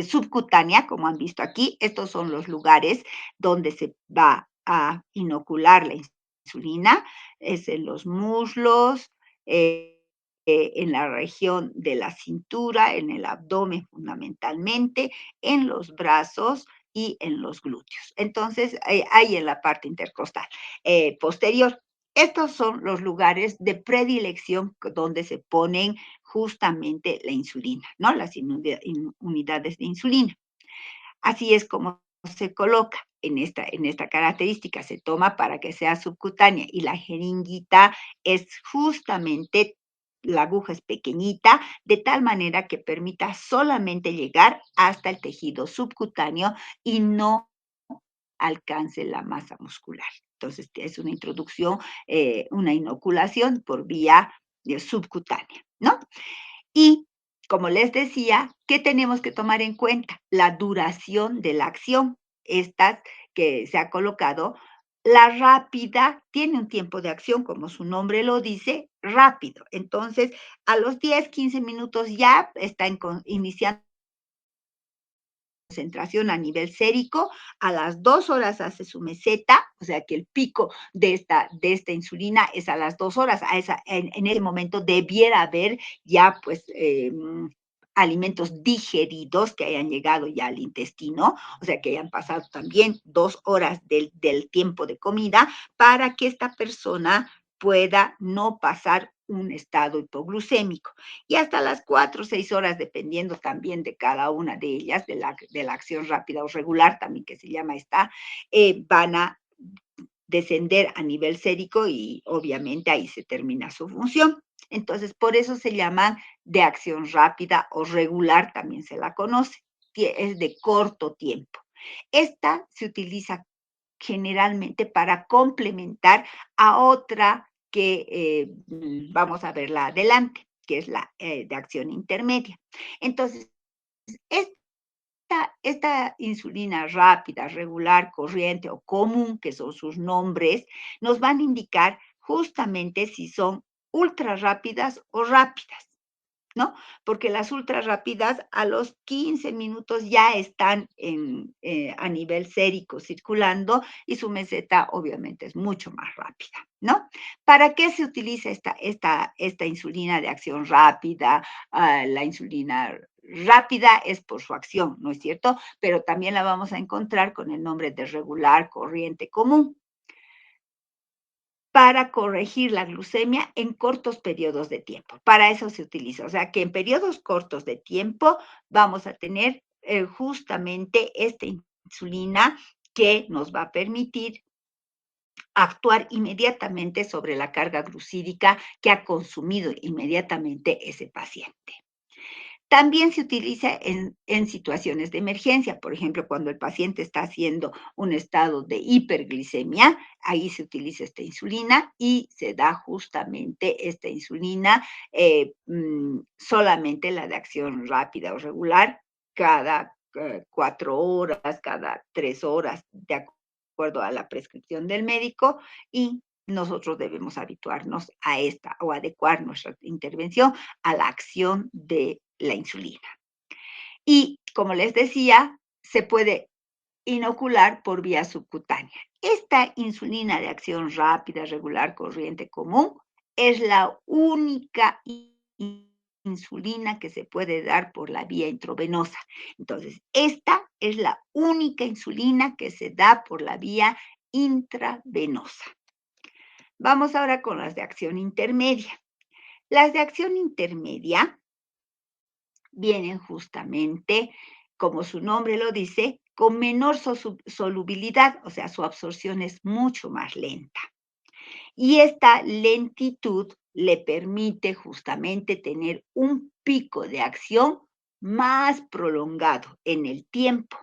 subcutánea, como han visto aquí, estos son los lugares donde se va a inocular la insulina, es en los muslos, en la región de la cintura, en el abdomen fundamentalmente, en los brazos y en los glúteos. Entonces, hay en la parte intercostal posterior. Estos son los lugares de predilección donde se ponen justamente la insulina, ¿no? Las unidades de insulina. Así es como se coloca en esta característica. Se toma para que sea subcutánea y la jeringuita es justamente, la aguja es pequeñita, de tal manera que permita solamente llegar hasta el tejido subcutáneo y no alcance la masa muscular. Entonces, es una introducción, una inoculación por vía subcutánea, ¿no? Y, como les decía, ¿qué tenemos que tomar en cuenta? La duración de la acción. Estas que se ha colocado La rápida tiene un tiempo de acción, como su nombre lo dice, rápido. Entonces, a los 10, 15 minutos ya está iniciando concentración a nivel sérico, a las 2 horas hace su meseta, o sea que el pico de esta insulina es a las 2 horas, en ese momento debiera haber ya pues alimentos digeridos que hayan llegado ya al intestino, o sea que hayan pasado también 2 horas del tiempo de comida para que esta persona pueda no pasar un estado hipoglucémico. Y hasta las 4 o 6 horas, dependiendo también de cada una de ellas, de la acción rápida o regular, también que se llama esta, van a descender a nivel sérico y obviamente ahí se termina su función. Entonces, por eso se llaman de acción rápida o regular, también se la conoce. Es de corto tiempo. Esta se utiliza generalmente para complementar a otra que vamos a verla adelante, que es la de acción intermedia. Entonces, esta insulina rápida, regular, corriente o común, que son sus nombres, nos van a indicar justamente si son ultra rápidas o rápidas. ¿No? Porque las ultra rápidas a los 15 minutos ya están a nivel sérico circulando y su meseta obviamente es mucho más rápida, ¿no? ¿Para qué se utiliza esta insulina de acción rápida? La insulina rápida es por su acción, ¿no es cierto? Pero también la vamos a encontrar con el nombre de regular, corriente, común para corregir la glucemia en cortos periodos de tiempo. Para eso se utiliza. O sea que en periodos cortos de tiempo vamos a tener justamente esta insulina que nos va a permitir actuar inmediatamente sobre la carga glucídica que ha consumido inmediatamente ese paciente. También se utiliza en situaciones de emergencia, por ejemplo, cuando el paciente está haciendo un estado de hiperglicemia, ahí se utiliza esta insulina y se da justamente esta insulina, solamente la de acción rápida o regular, cada 4 horas, cada 3 horas, de acuerdo a la prescripción del médico, y nosotros debemos habituarnos a esta o adecuar nuestra intervención a la acción de la insulina. Y como les decía, se puede inocular por vía subcutánea. Esta insulina de acción rápida, regular, corriente, común, es la única insulina que se puede dar por la vía intravenosa. Entonces, esta es la única insulina que se da por la vía intravenosa. Vamos ahora con las de acción intermedia. Las de acción intermedia vienen justamente, como su nombre lo dice, con menor solubilidad, o sea, su absorción es mucho más lenta. Y esta lentitud le permite justamente tener un pico de acción más prolongado en el tiempo.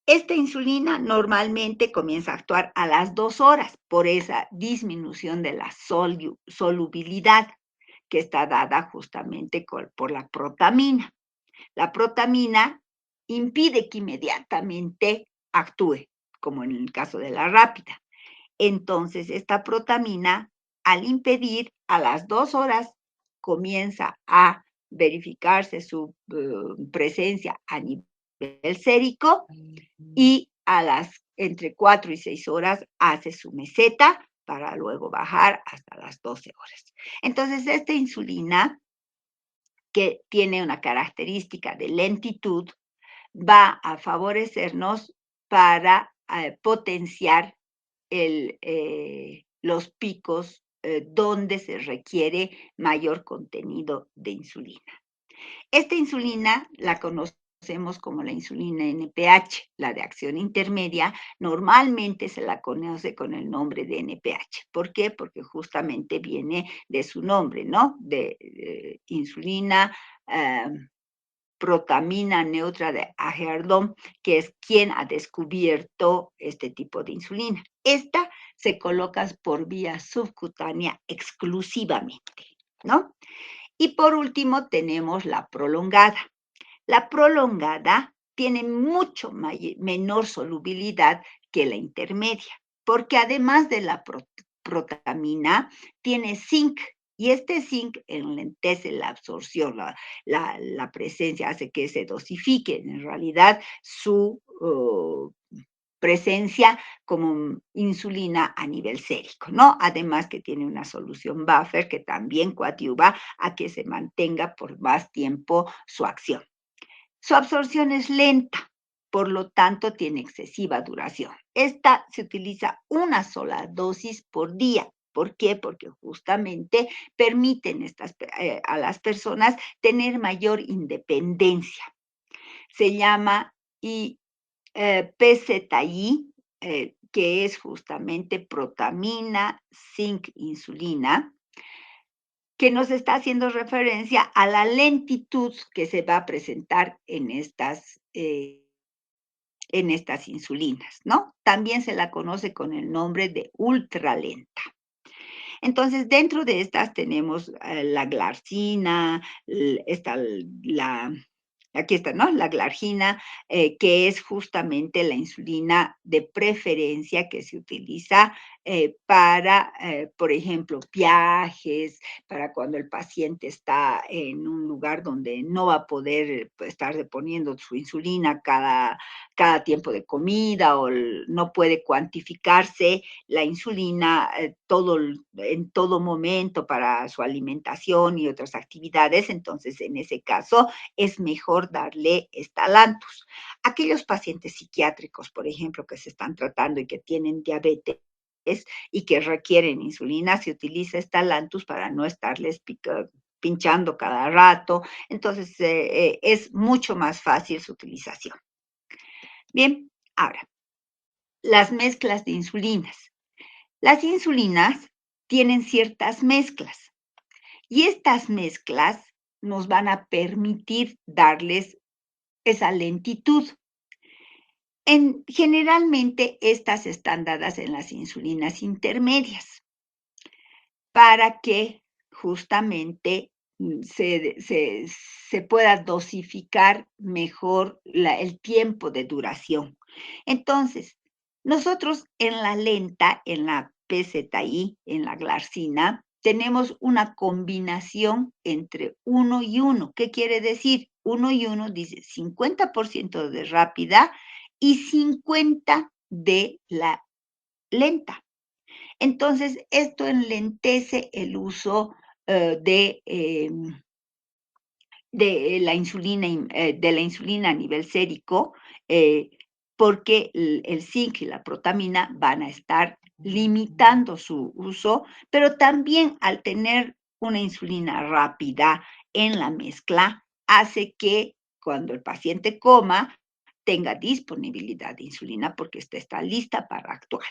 Esta insulina normalmente comienza a actuar a las 2 horas por esa disminución de la solubilidad que está dada justamente por la protamina. La protamina impide que inmediatamente actúe, como en el caso de la rápida. Entonces, esta protamina, al impedir, a las 2 horas comienza a verificarse su presencia a nivel sérico y a las entre 4 y 6 horas hace su meseta para luego bajar hasta las 12 horas. Entonces, esta insulina, que tiene una característica de lentitud, va a favorecernos para potenciar los picos donde se requiere mayor contenido de insulina. Esta insulina la conocemos como la insulina NPH, la de acción intermedia, normalmente se la conoce con el nombre de NPH. ¿Por qué? Porque justamente viene de su nombre, ¿no? De insulina protamina neutra de Agerdon, que es quien ha descubierto este tipo de insulina. Esta se coloca por vía subcutánea exclusivamente, ¿no? Y por último tenemos la prolongada. La prolongada tiene mucho menor solubilidad que la intermedia, porque además de la protamina, tiene zinc, y este zinc enlentece la absorción, la presencia, hace que se dosifique en realidad su presencia como insulina a nivel sérico, ¿no? Además que tiene una solución buffer que también coadyuva a que se mantenga por más tiempo su acción. Su absorción es lenta, por lo tanto tiene excesiva duración. Esta se utiliza una sola dosis por día. ¿Por qué? Porque justamente permiten a las personas tener mayor independencia. Se llama PZI, que es justamente protamina, zinc, insulina, que nos está haciendo referencia a la lentitud que se va a presentar en estas insulinas, ¿no? También se la conoce con el nombre de ultralenta. Entonces, dentro de estas tenemos la glarcina, aquí está, ¿no? La glargina, que es justamente la insulina de preferencia que se utiliza para, por ejemplo, viajes, para cuando el paciente está en un lugar donde no va a poder estar poniendo su insulina cada tiempo de comida o no puede cuantificarse la insulina en todo momento para su alimentación y otras actividades. Entonces, en ese caso, es mejor darle Estalantus. Aquellos pacientes psiquiátricos, por ejemplo, que se están tratando y que tienen diabetes y que requieren insulina, se utiliza Estalantus para no estarles pinchando cada rato. Entonces, es mucho más fácil su utilización. Bien, ahora, las mezclas de insulinas. Las insulinas tienen ciertas mezclas y estas mezclas nos van a permitir darles esa lentitud. Generalmente estas están dadas en las insulinas intermedias para que justamente se pueda dosificar mejor el tiempo de duración. Entonces, nosotros en la lenta, en la PZI, en la glarcina, tenemos una combinación entre 1 y 1. ¿Qué quiere decir? 1 y 1 dice 50% de rápida y 50 de la lenta. Entonces, esto enlentece el uso de la insulina a nivel sérico, porque el zinc y la protamina van a estar limitando su uso, pero también al tener una insulina rápida en la mezcla, hace que cuando el paciente coma, tenga disponibilidad de insulina porque está lista para actuar.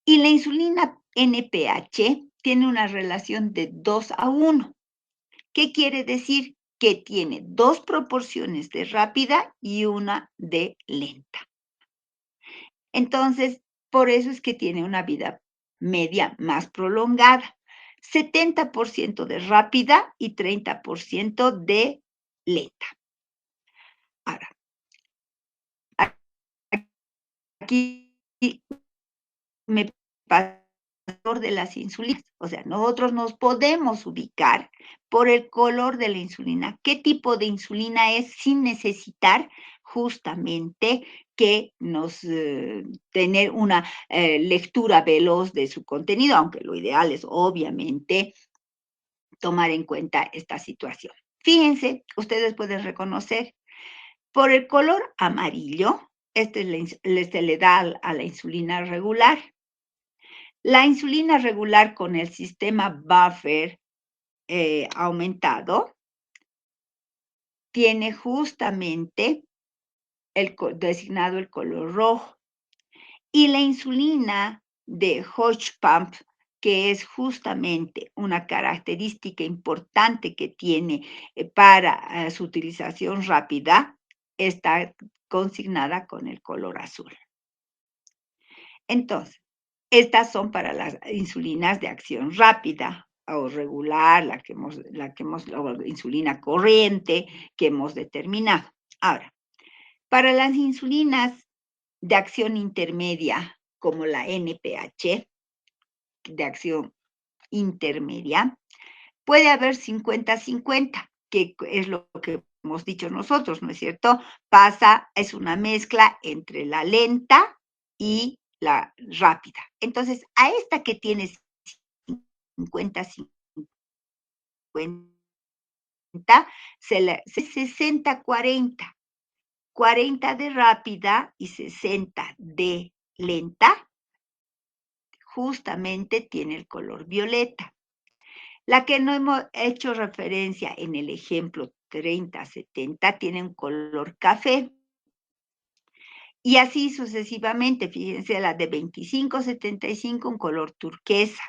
Y la insulina NPH tiene una relación de 2:1. ¿Qué quiere decir? Que tiene 2 proporciones de rápida y una de lenta. Entonces, por eso es que tiene una vida media más prolongada. 70% de rápida y 30% de lenta. Ahora, aquí me pasa de las insulinas. O sea, nosotros nos podemos ubicar por el color de la insulina, qué tipo de insulina es sin necesitar justamente que tener una lectura veloz de su contenido, aunque lo ideal es obviamente tomar en cuenta esta situación. Fíjense, ustedes pueden reconocer por el color amarillo, se le da a la insulina regular. La insulina regular con el sistema buffer aumentado tiene justamente designado el color rojo. Y la insulina de Hodge Pump, que es justamente una característica importante que tiene para su utilización rápida, está consignada con el color azul. Entonces, estas son para las insulinas de acción rápida o regular, la insulina corriente que hemos determinado. Ahora, para las insulinas de acción intermedia, como la NPH, de acción intermedia, puede haber 50-50, que es lo que hemos dicho nosotros, ¿no es cierto? Es una mezcla entre la lenta y la rápida. Entonces, a esta que tiene 50-50, se le 60-40, 40 de rápida y 60 de lenta, justamente tiene el color violeta. La que no hemos hecho referencia en el ejemplo 30-70 tiene un color café. Y así sucesivamente, fíjense, la de 25-75 un color turquesa,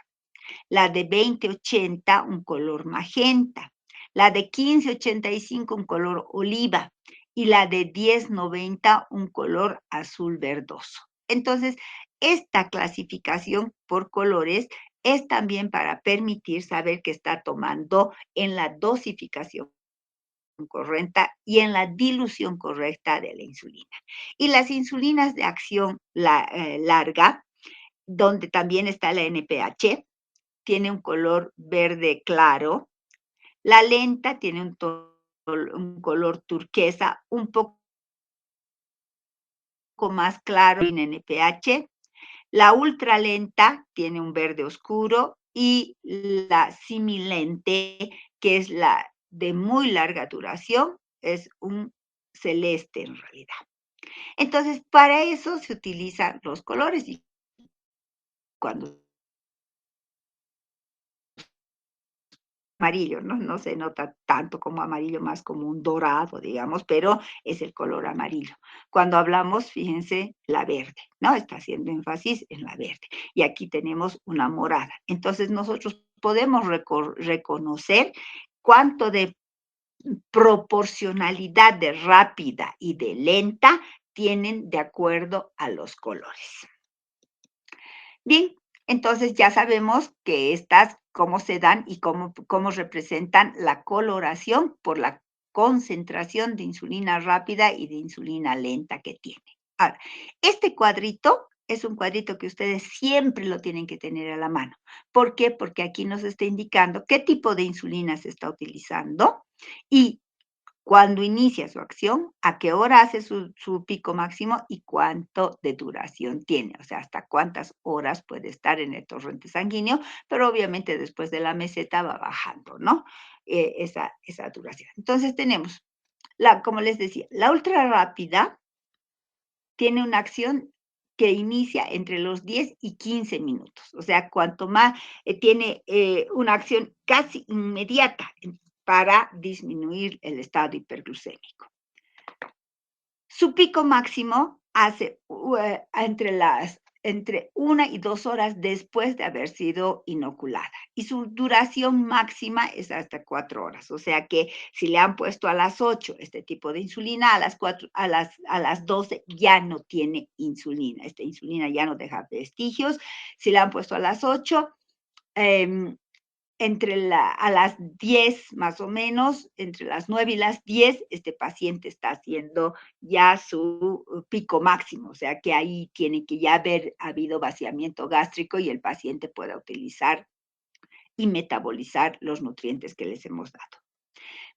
la de 20-80 un color magenta, la de 15-85 un color oliva y la de 10-90 un color azul verdoso. Entonces, esta clasificación por colores es también para permitir saber que está tomando en la dosificación correcta y en la dilución correcta de la insulina. Y las insulinas de acción larga, donde también está la NPH, tiene un color verde claro. La lenta tiene un color turquesa un poco más claro en NPH. La ultralenta tiene un verde oscuro y la similente, que es la de muy larga duración, es un celeste en realidad. Entonces, para eso se utilizan los colores y cuando amarillo, ¿no? No se nota tanto como amarillo, más como un dorado, digamos, pero es el color amarillo. Cuando hablamos, fíjense, la verde, ¿no? Está haciendo énfasis en la verde. Y aquí tenemos una morada. Entonces, nosotros podemos reconocer cuánto de proporcionalidad de rápida y de lenta tienen de acuerdo a los colores. Bien, entonces ya sabemos que estas, cómo se dan y cómo representan la coloración por la concentración de insulina rápida y de insulina lenta que tiene. Ahora, este cuadrito es un cuadrito que ustedes siempre lo tienen que tener a la mano. ¿Por qué? Porque aquí nos está indicando qué tipo de insulina se está utilizando y cuándo inicia su acción, a qué hora hace su pico máximo y cuánto de duración tiene, o sea, hasta cuántas horas puede estar en el torrente sanguíneo, pero obviamente después de la meseta va bajando, ¿no? Esa duración. Entonces tenemos, como les decía, la ultra rápida tiene una acción que inicia entre los 10 y 15 minutos. O sea, cuanto más tiene una acción casi inmediata para disminuir el estado hiperglucémico. Su pico máximo hace entre 1 y 2 horas después de haber sido inoculada. Y su duración máxima es hasta 4 horas. O sea que si le han puesto a las 8 este tipo de insulina, a las 12 ya no tiene insulina. Esta insulina ya no deja vestigios. Si le han puesto a las 8, a las 10 más o menos, entre las 9 y las 10, este paciente está haciendo ya su pico máximo, o sea que ahí tiene que ya haber habido vaciamiento gástrico y el paciente pueda utilizar y metabolizar los nutrientes que les hemos dado.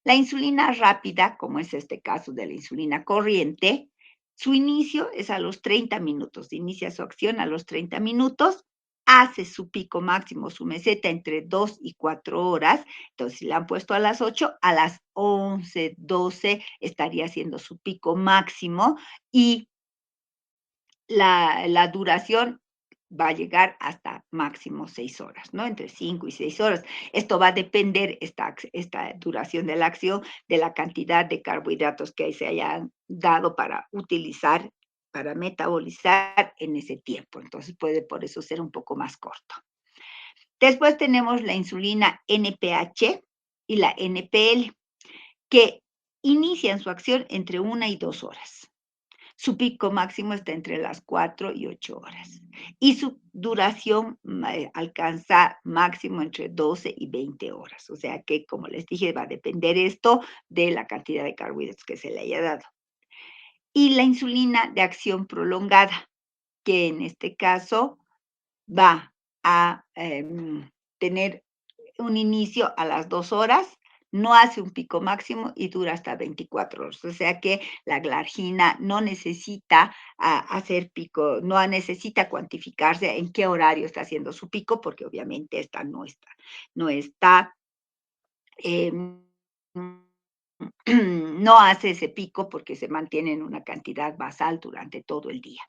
La insulina rápida, como es este caso de la insulina corriente, su inicio es a los 30 minutos, inicia su acción a los 30 minutos, hace su pico máximo, su meseta entre 2 y 4 horas, entonces si la han puesto a las 8, a las 11, 12 estaría haciendo su pico máximo y la duración va a llegar hasta máximo 6 horas, ¿no? Entre 5 y 6 horas. Esto va a depender, esta duración de la acción, de la cantidad de carbohidratos que se hayan dado para utilizar, para metabolizar en ese tiempo. Entonces puede por eso ser un poco más corto. Después tenemos la insulina NPH y la NPL, que inician su acción entre 1 y 2 horas. Su pico máximo está entre las 4 y 8 horas. Y su duración alcanza máximo entre 12 y 20 horas. O sea que, como les dije, va a depender esto de la cantidad de carbohidratos que se le haya dado. y la insulina de acción prolongada, que en este caso va a tener un inicio a las 2 horas, no hace un pico máximo y dura hasta 24 horas. O sea que la glargina no necesita hacer pico, no necesita cuantificarse en qué horario está haciendo su pico, porque obviamente esta no está, em, no hace ese pico porque se mantiene en una cantidad basal durante todo el día.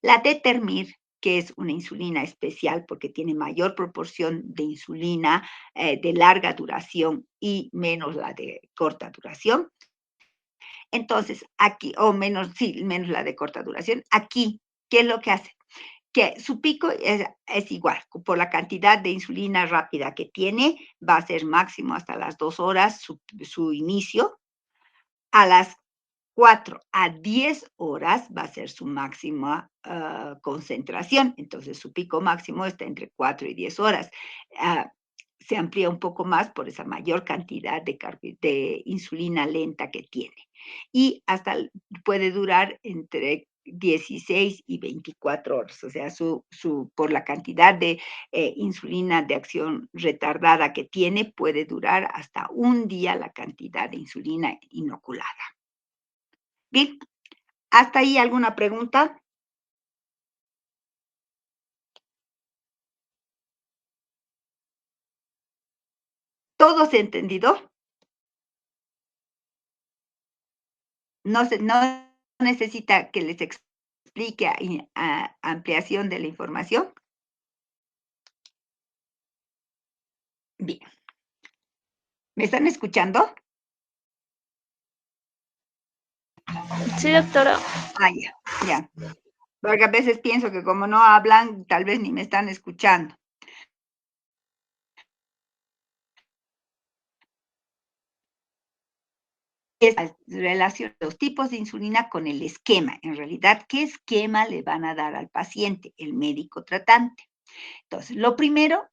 La Determir, que es una insulina especial porque tiene mayor proporción de insulina de larga duración y menos la de corta duración. Entonces, aquí, o menos, sí, menos la de corta duración. Aquí, ¿qué es lo que hace? Que su pico es igual, por la cantidad de insulina rápida que tiene, va a ser máximo hasta las 2 horas su inicio. A las 4 a 10 horas va a ser su máxima concentración. Entonces, su pico máximo está entre 4 y 10 horas. Ah, se amplía un poco más por esa mayor cantidad de insulina lenta que tiene. Y hasta puede durar entre 16 y 24 horas, o sea, por la cantidad de insulina de acción retardada que tiene, puede durar hasta un día la cantidad de insulina inoculada. Bien, ¿hasta ahí alguna pregunta? ¿Todo se ha entendido? No necesita que les explique ampliación de la información. Bien. ¿Me están escuchando? Sí, doctora. Ya, ya. Porque a veces pienso que como no hablan, tal vez ni me están escuchando. Es la relación de los tipos de insulina con el esquema. En realidad, ¿qué esquema le van a dar al paciente, el médico tratante? Entonces, lo primero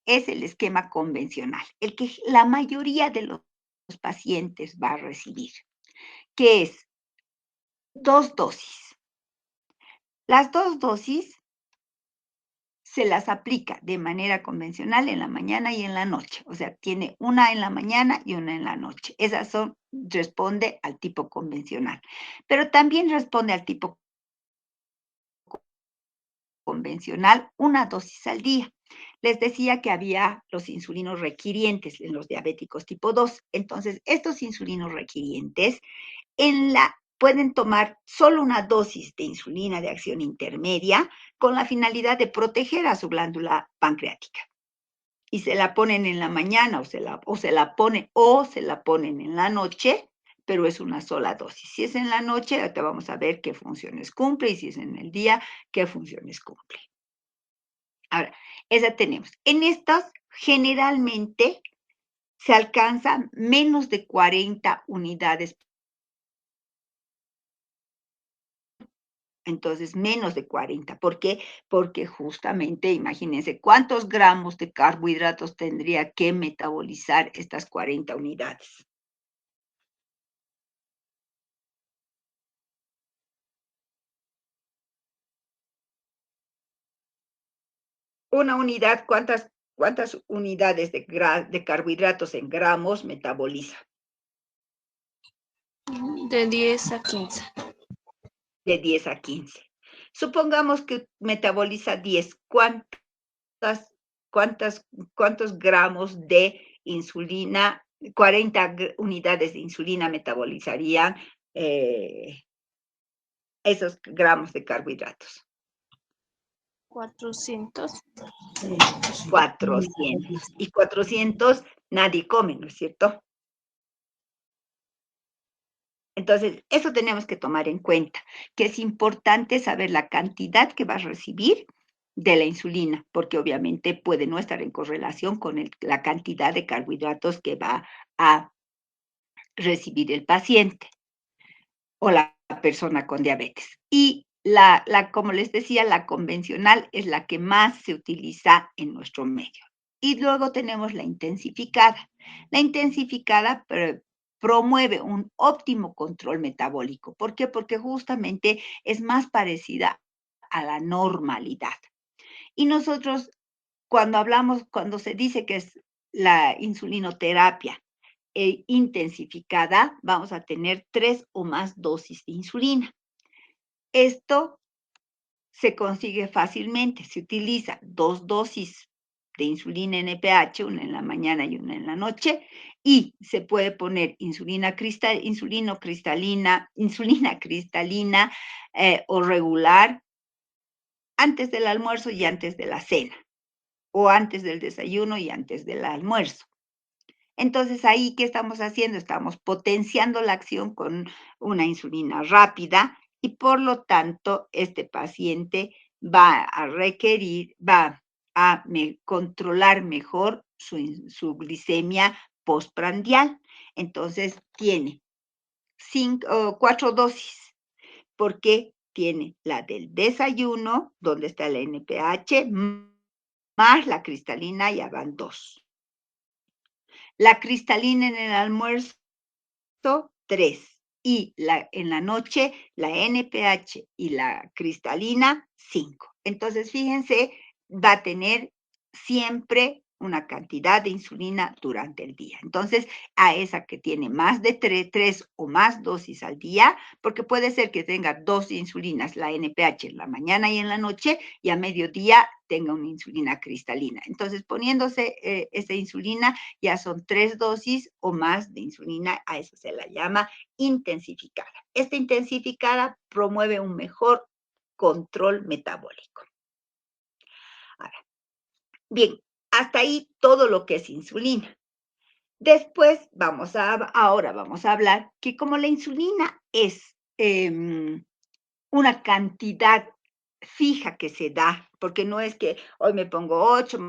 es el esquema convencional, el que la mayoría de los pacientes va a recibir, que es 2 dosis. Las 2 dosis se las aplica de manera convencional en la mañana y en la noche. O sea, tiene una en la mañana y una en la noche. Responde al tipo convencional. Pero también responde al tipo convencional una dosis al día. Les decía que había los insulinos requirientes en los diabéticos tipo 2. Entonces, estos insulinos requirientes pueden tomar solo una dosis de insulina de acción intermedia con la finalidad de proteger a su glándula pancreática. Y se la ponen en la mañana o se la ponen en la noche, pero es una sola dosis. Si es en la noche, ahorita vamos a ver qué funciones cumple, y si es en el día, qué funciones cumple. Ahora, esa tenemos. En estas, generalmente, se alcanzan menos de 40 unidades. Entonces, menos de 40. ¿Por qué? Porque justamente, imagínense, ¿cuántos gramos de carbohidratos tendría que metabolizar estas 40 unidades? Una unidad, ¿cuántas unidades de carbohidratos en gramos metaboliza? De 10 a 15. De 10 a 15. Supongamos que metaboliza 10. ¿Cuántas, cuántos gramos de insulina, 40 unidades de insulina metabolizarían esos gramos de carbohidratos? 400. 400. Y 400 nadie come, ¿no es cierto? Entonces, eso tenemos que tomar en cuenta, que es importante saber la cantidad que vas a recibir de la insulina, porque obviamente puede no estar en correlación con la cantidad de carbohidratos que va a recibir el paciente o la persona con diabetes. Y como les decía, la convencional es la que más se utiliza en nuestro medio. Y luego tenemos la intensificada. La intensificada promueve un óptimo control metabólico. ¿Por qué? Porque justamente es más parecida a la normalidad. Y nosotros, cuando se dice que es la insulinoterapia intensificada, vamos a tener 3 o más dosis de insulina. Esto se consigue fácilmente. Se utiliza 2 dosis de insulina NPH, una en la mañana y una en la noche, y se puede poner insulina cristalina o regular antes del almuerzo y antes de la cena, o antes del desayuno y antes del almuerzo. Entonces, ahí, ¿qué estamos haciendo? Estamos potenciando la acción con una insulina rápida y, por lo tanto, este paciente va a controlar mejor su glicemia postprandial. Entonces, tiene 4 dosis, porque tiene la del desayuno, donde está la NPH, más la cristalina, ya van 2. La cristalina en el almuerzo, 3. Y en la noche, la NPH y la cristalina, 5. Entonces, fíjense, va a tener siempre una cantidad de insulina durante el día. Entonces, a esa que tiene más de 3 o más dosis al día, porque puede ser que tenga 2 insulinas, la NPH en la mañana y en la noche, y a mediodía tenga una insulina cristalina. Entonces, poniéndose esa insulina, ya son 3 dosis o más de insulina, a eso se la llama intensificada. Esta intensificada promueve un mejor control metabólico. Ahora, bien, hasta ahí todo lo que es insulina. Después ahora vamos a hablar que como la insulina es una cantidad fija que se da, porque no es que hoy me pongo 8,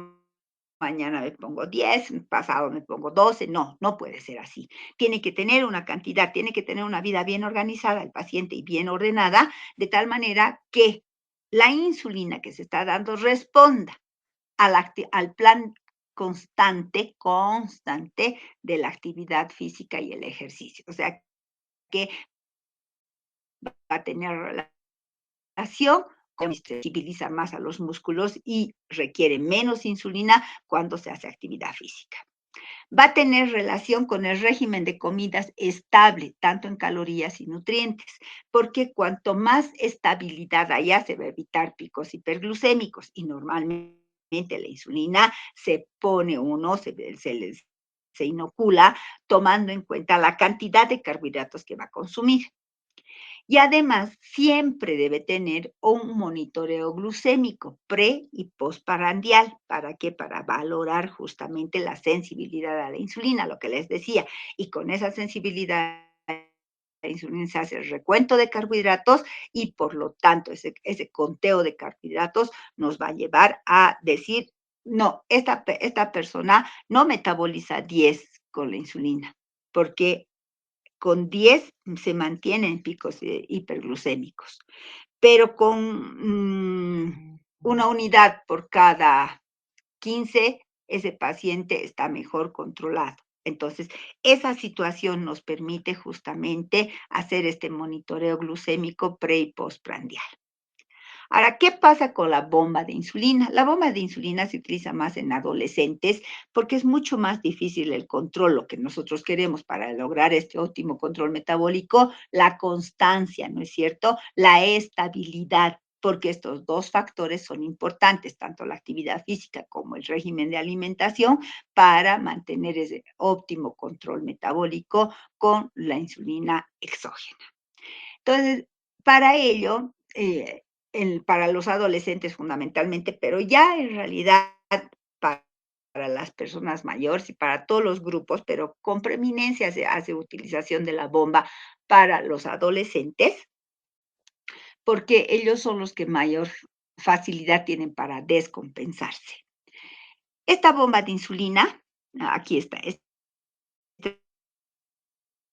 mañana me pongo 10, pasado me pongo 12, no, no puede ser así. Tiene que tener una cantidad, tiene que tener una vida bien organizada el paciente y bien ordenada, de tal manera que la insulina que se está dando responda al plan constante de la actividad física y el ejercicio. O sea, que va a tener relación, sensibiliza más a los músculos y requiere menos insulina cuando se hace actividad física. Va a tener relación con el régimen de comidas estable, tanto en calorías y nutrientes, porque cuanto más estabilidad haya, se va a evitar picos hiperglucémicos y normalmente la insulina se inocula tomando en cuenta la cantidad de carbohidratos que va a consumir. Y además, siempre debe tener un monitoreo glucémico pre y postprandial. ¿Para qué? Para valorar justamente la sensibilidad a la insulina, lo que les decía. Y con esa sensibilidad a la insulina se hace el recuento de carbohidratos y por lo tanto ese conteo de carbohidratos nos va a llevar a decir, no, esta persona no metaboliza 10 con la insulina, porque con 10 se mantienen picos hiperglucémicos, pero con una unidad por cada 15, ese paciente está mejor controlado. Entonces, esa situación nos permite justamente hacer este monitoreo glucémico pre y postprandial. Ahora, ¿qué pasa con la bomba de insulina? La bomba de insulina se utiliza más en adolescentes porque es mucho más difícil el control. Lo que nosotros queremos para lograr este óptimo control metabólico, la constancia, ¿no es cierto? La estabilidad, porque estos dos factores son importantes, tanto la actividad física como el régimen de alimentación, para mantener ese óptimo control metabólico con la insulina exógena. Entonces, para ello, para los adolescentes fundamentalmente, pero ya en realidad para las personas mayores y para todos los grupos, pero con preeminencia se hace utilización de la bomba para los adolescentes, porque ellos son los que mayor facilidad tienen para descompensarse. Esta bomba de insulina, aquí está, esta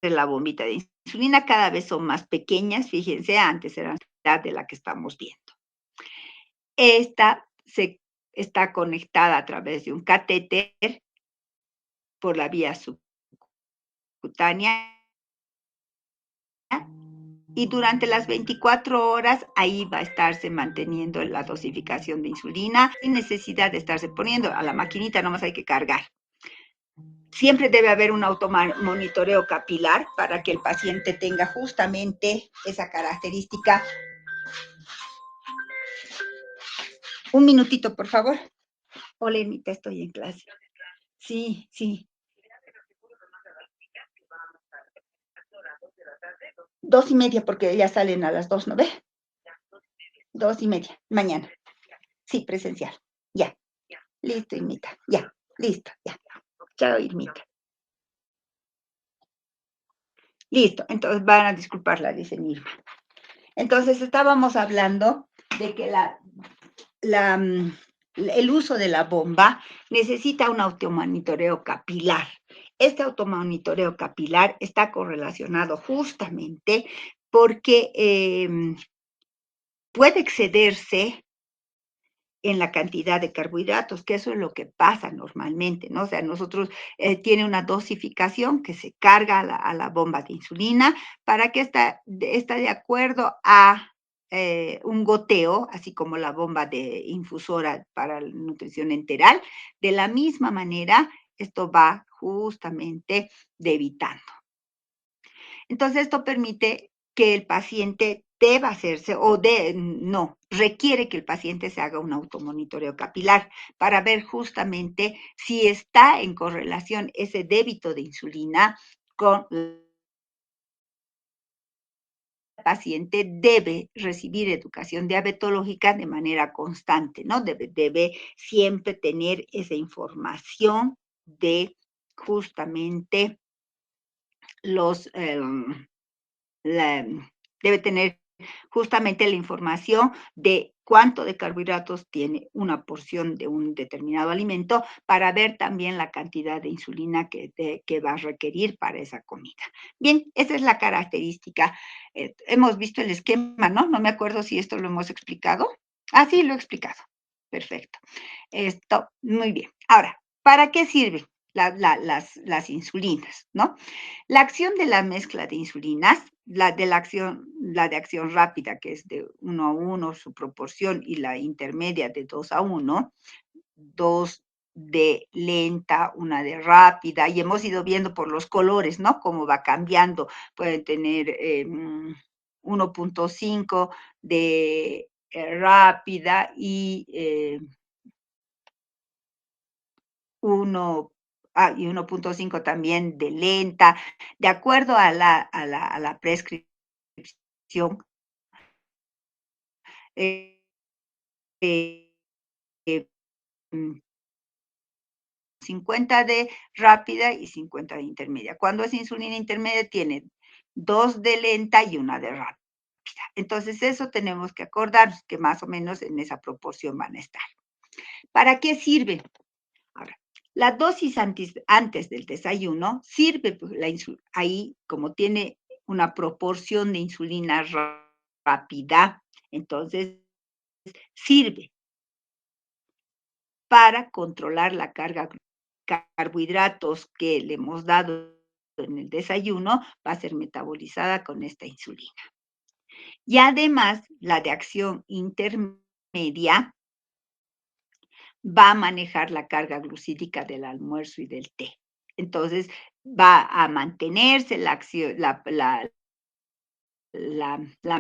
es la bombita de insulina, cada vez son más pequeñas, fíjense, antes eran la de la que estamos viendo. Esta está conectada a través de un catéter por la vía subcutánea y durante las 24 horas ahí va a estarse manteniendo la dosificación de insulina sin necesidad de estarse poniendo a la maquinita, nomás hay que cargar. Siempre debe haber un automonitoreo capilar para que el paciente tenga justamente esa característica. Un minutito, por favor. Hola, Ermita, estoy en clase. Sí, sí. 2:30, porque ya salen a las 2, ¿no ve? 2:30, mañana. Sí, presencial. Ya. Listo, Irmita. Ya. Listo, ya. Chao, Irmita. Listo. Entonces van a disculparla, dice Irma. Entonces estábamos hablando de que el uso de la bomba necesita un automonitoreo capilar. Este automonitoreo capilar está correlacionado justamente porque puede excederse en la cantidad de carbohidratos, que eso es lo que pasa normalmente, ¿no? O sea, nosotros tiene una dosificación que se carga a la bomba de insulina para que está de acuerdo a un goteo, así como la bomba de infusora para la nutrición enteral. De la misma manera, esto va justamente debitando. Entonces, esto permite que el paciente deba hacerse, no, requiere que el paciente se haga un automonitoreo capilar para ver justamente si está en correlación ese débito de insulina con el paciente debe recibir educación diabetológica de manera constante, ¿no? Debe siempre tener esa información de justamente los... debe tener justamente la información de cuánto de carbohidratos tiene una porción de un determinado alimento para ver también la cantidad de insulina que va a requerir para esa comida. Bien, esa es la característica. Hemos visto el esquema, ¿no? No me acuerdo si esto lo hemos explicado. Ah, sí, lo he explicado. Perfecto. Esto, muy bien. Ahora, ¿para qué sirven las insulinas, ¿no? La acción de la mezcla de insulinas, la de acción rápida, que es de 1:1 su proporción, y la intermedia de 2:1, 2 de lenta, una de rápida, y hemos ido viendo por los colores, ¿no? Cómo va cambiando. Pueden tener 1.5 de rápida y 1 y 1.5 también de lenta, de acuerdo a la prescripción, eh, eh, eh, mm, 50 de rápida y 50 de intermedia. Cuando es insulina intermedia, tiene 2 de lenta y una de rápida. Entonces, eso tenemos que acordarnos que más o menos en esa proporción van a estar. ¿Para qué sirve? Ahora, la dosis antes del desayuno sirve, pues, ahí como tiene una proporción de insulina rápida, entonces sirve para controlar la carga carbohidratos que le hemos dado en el desayuno, va a ser metabolizada con esta insulina. Y además, la de acción intermedia va a manejar la carga glucídica del almuerzo y del té. Entonces, va a mantenerse la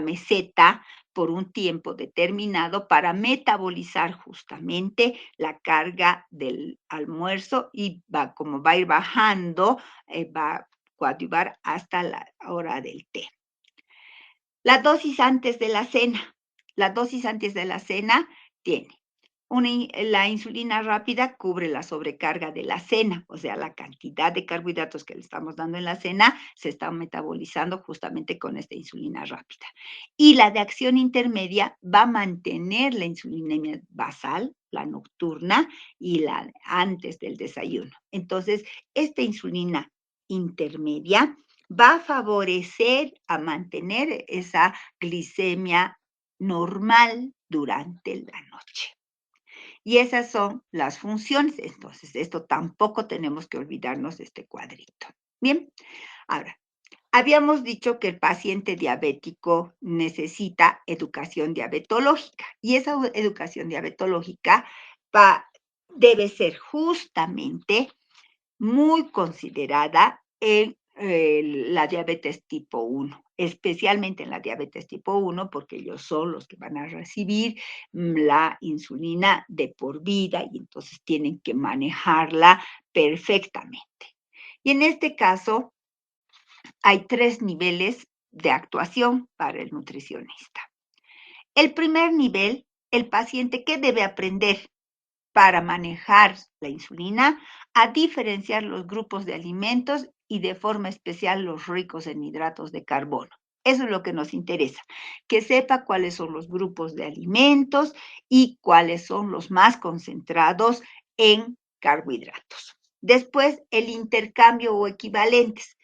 meseta por un tiempo determinado para metabolizar justamente la carga del almuerzo y como va a ir bajando, va a coadyuvar hasta la hora del té. La dosis antes de la cena. La dosis antes de la cena tiene la insulina rápida cubre la sobrecarga de la cena, o sea, la cantidad de carbohidratos que le estamos dando en la cena se está metabolizando justamente con esta insulina rápida. Y la de acción intermedia va a mantener la insulina basal, la nocturna, y la antes del desayuno. Entonces, esta insulina intermedia va a favorecer a mantener esa glicemia normal durante la noche. Y esas son las funciones. Entonces, esto tampoco tenemos que olvidarnos de este cuadrito. Bien, ahora, Habíamos dicho que el paciente diabético necesita educación diabetológica y esa educación diabetológica va, debe ser justamente muy considerada en la diabetes tipo 1, especialmente en la diabetes tipo 1, porque ellos son los que van a recibir la insulina de por vida y entonces tienen que manejarla perfectamente. Y en este caso hay 3 niveles de actuación para el nutricionista. El primer nivel, el paciente, ¿qué debe aprender para manejar la insulina? A diferenciar los grupos de alimentos y de forma especial los ricos en hidratos de carbono. Eso es lo que nos interesa, que sepa cuáles son los grupos de alimentos y cuáles son los más concentrados en carbohidratos. Después, el intercambio o equivalentes,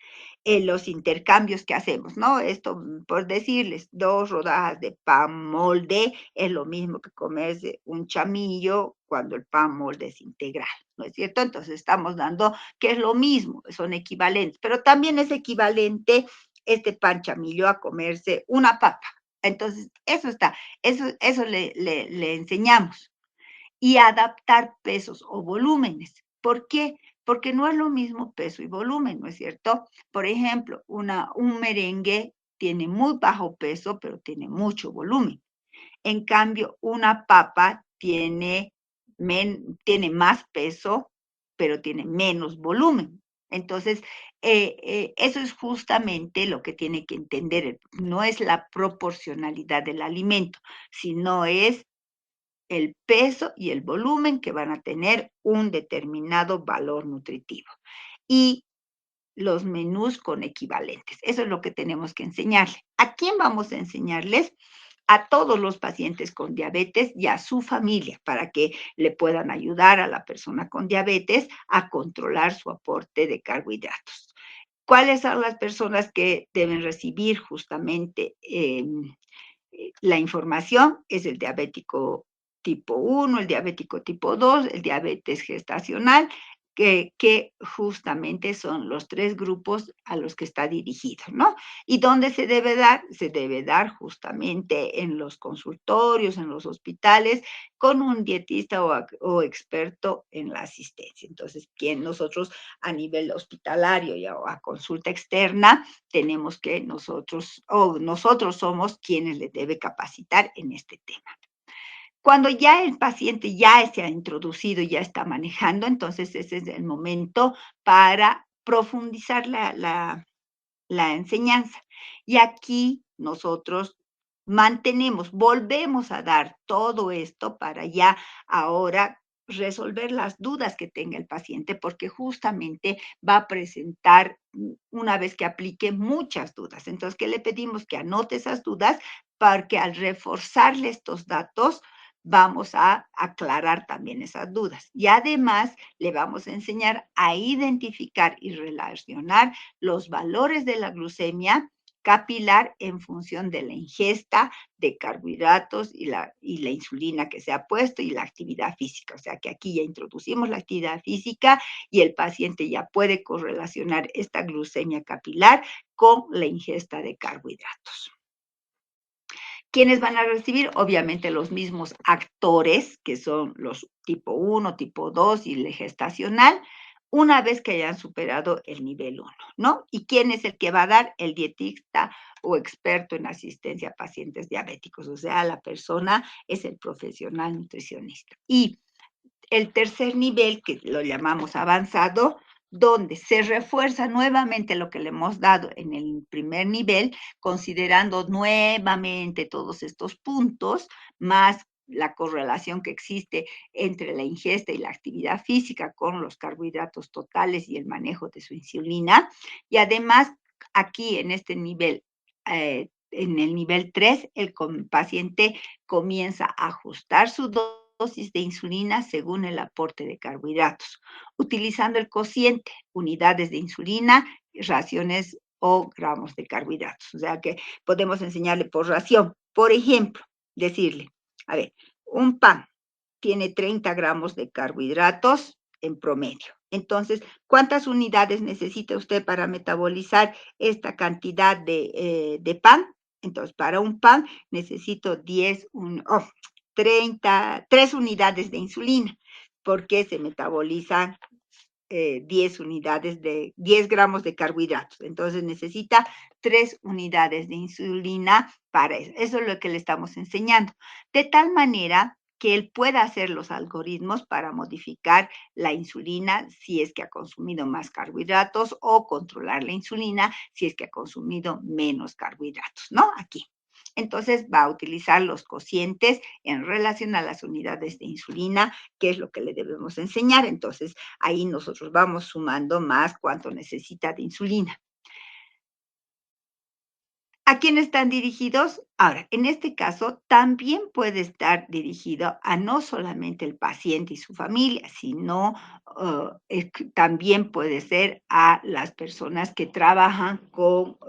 los intercambios que hacemos, ¿no? Esto, por decirles, 2 rodajas de pan molde es lo mismo que comerse un chamillo cuando el pan molde es integral, ¿no es cierto? Entonces estamos dando que es lo mismo, son equivalentes, pero también es equivalente este pan chamillo a comerse una papa. Entonces, eso está, eso le enseñamos y adaptar pesos o volúmenes. ¿Por qué? Porque no es lo mismo peso y volumen, ¿no es cierto? Por ejemplo, un merengue tiene muy bajo peso, pero tiene mucho volumen. En cambio, una papa tiene más peso, pero tiene menos volumen. Entonces, eso es justamente lo que tiene que entender. No es la proporcionalidad del alimento, sino es el peso y el volumen que van a tener un determinado valor nutritivo. Y los menús con equivalentes. Eso es lo que tenemos que enseñarle. ¿A quién vamos a enseñarles? A todos los pacientes con diabetes y a su familia para que le puedan ayudar a la persona con diabetes a controlar su aporte de carbohidratos. ¿Cuáles son las personas que deben recibir justamente la información? Es el diabético tipo 1, el diabético tipo 2, el diabetes gestacional, que justamente son los 3 grupos a los que está dirigido, ¿no? ¿Y dónde se debe dar? Se debe dar justamente en los consultorios, en los hospitales, con un dietista o experto en la asistencia. Entonces, quien nosotros a nivel hospitalario y a consulta externa tenemos que nosotros somos quienes le debe capacitar en este tema. Cuando ya el paciente ya se ha introducido, ya está manejando, entonces ese es el momento para profundizar la enseñanza. Y aquí nosotros volvemos a dar todo esto para ya ahora resolver las dudas que tenga el paciente, porque justamente va a presentar, una vez que aplique, muchas dudas. Entonces, ¿qué le pedimos? Que anote esas dudas, porque al reforzarle estos datos, vamos a aclarar también esas dudas. Y además, le vamos a enseñar a identificar y relacionar los valores de la glucemia capilar en función de la ingesta de carbohidratos y la insulina que se ha puesto y la actividad física. O sea que aquí ya introducimos la actividad física y el paciente ya puede correlacionar esta glucemia capilar con la ingesta de carbohidratos. ¿Quiénes van a recibir? Obviamente los mismos actores, que son los tipo 1, tipo 2 y el gestacional, una vez que hayan superado el nivel 1, ¿no? ¿Y quién es el que va a dar? El dietista o experto en asistencia a pacientes diabéticos, o sea, la persona es el profesional nutricionista. Y el tercer nivel, que lo llamamos avanzado, donde se refuerza nuevamente lo que le hemos dado en el primer nivel, considerando nuevamente todos estos puntos, más la correlación que existe entre la ingesta y la actividad física con los carbohidratos totales y el manejo de su insulina. Y además, aquí en este nivel, en el nivel 3, el paciente comienza a ajustar su dosis de insulina según el aporte de carbohidratos, utilizando el cociente, unidades de insulina, raciones o gramos de carbohidratos. O sea que podemos enseñarle por ración. Por ejemplo, decirle, a ver, un pan tiene 30 gramos de carbohidratos en promedio. Entonces, ¿cuántas unidades necesita usted para metabolizar esta cantidad de pan? Entonces, para un pan necesito 3 unidades de insulina, porque se metabolizan 10 gramos de carbohidratos. Entonces necesita 3 unidades de insulina para eso. Eso es lo que le estamos enseñando. De tal manera que él pueda hacer los algoritmos para modificar la insulina si es que ha consumido más carbohidratos o controlar la insulina si es que ha consumido menos carbohidratos, ¿no? Aquí. Entonces va a utilizar los cocientes en relación a las unidades de insulina, que es lo que le debemos enseñar. Entonces, ahí nosotros vamos sumando más cuánto necesita de insulina. ¿A quién están dirigidos? Ahora, en este caso, también puede estar dirigido a no solamente el paciente y su familia, sino también puede ser a las personas que trabajan con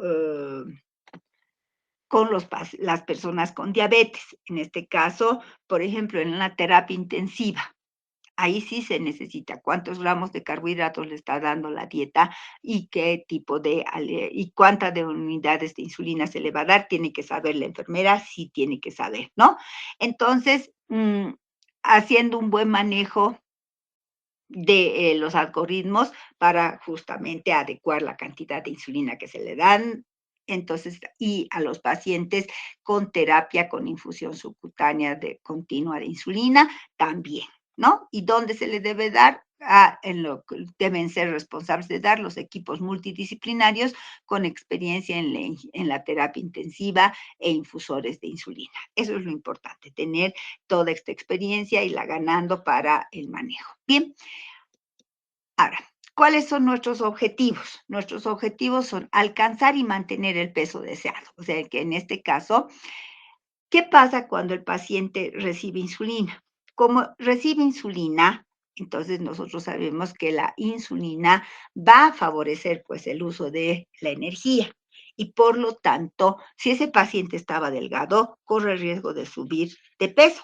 las personas con diabetes. En este caso, por ejemplo, en la terapia intensiva. Ahí sí se necesita cuántos gramos de carbohidratos le está dando la dieta y qué tipo y cuántas de unidades de insulina se le va a dar, tiene que saber la enfermera, sí tiene que saber, ¿no? Entonces, haciendo un buen manejo de los algoritmos para justamente adecuar la cantidad de insulina que se le dan. Entonces, y a los pacientes con terapia con infusión subcutánea continua de insulina también, ¿no? ¿Y dónde se le debe dar? En lo que deben ser responsables de dar los equipos multidisciplinarios con experiencia en la terapia intensiva e infusores de insulina. Eso es lo importante, tener toda esta experiencia y la ganando para el manejo. Bien, ahora, ¿cuáles son nuestros objetivos? Nuestros objetivos son alcanzar y mantener el peso deseado. O sea, que en este caso, ¿qué pasa cuando el paciente recibe insulina? Como recibe insulina, entonces nosotros sabemos que la insulina va a favorecer pues el uso de la energía y por lo tanto, si ese paciente estaba delgado, corre el riesgo de subir de peso.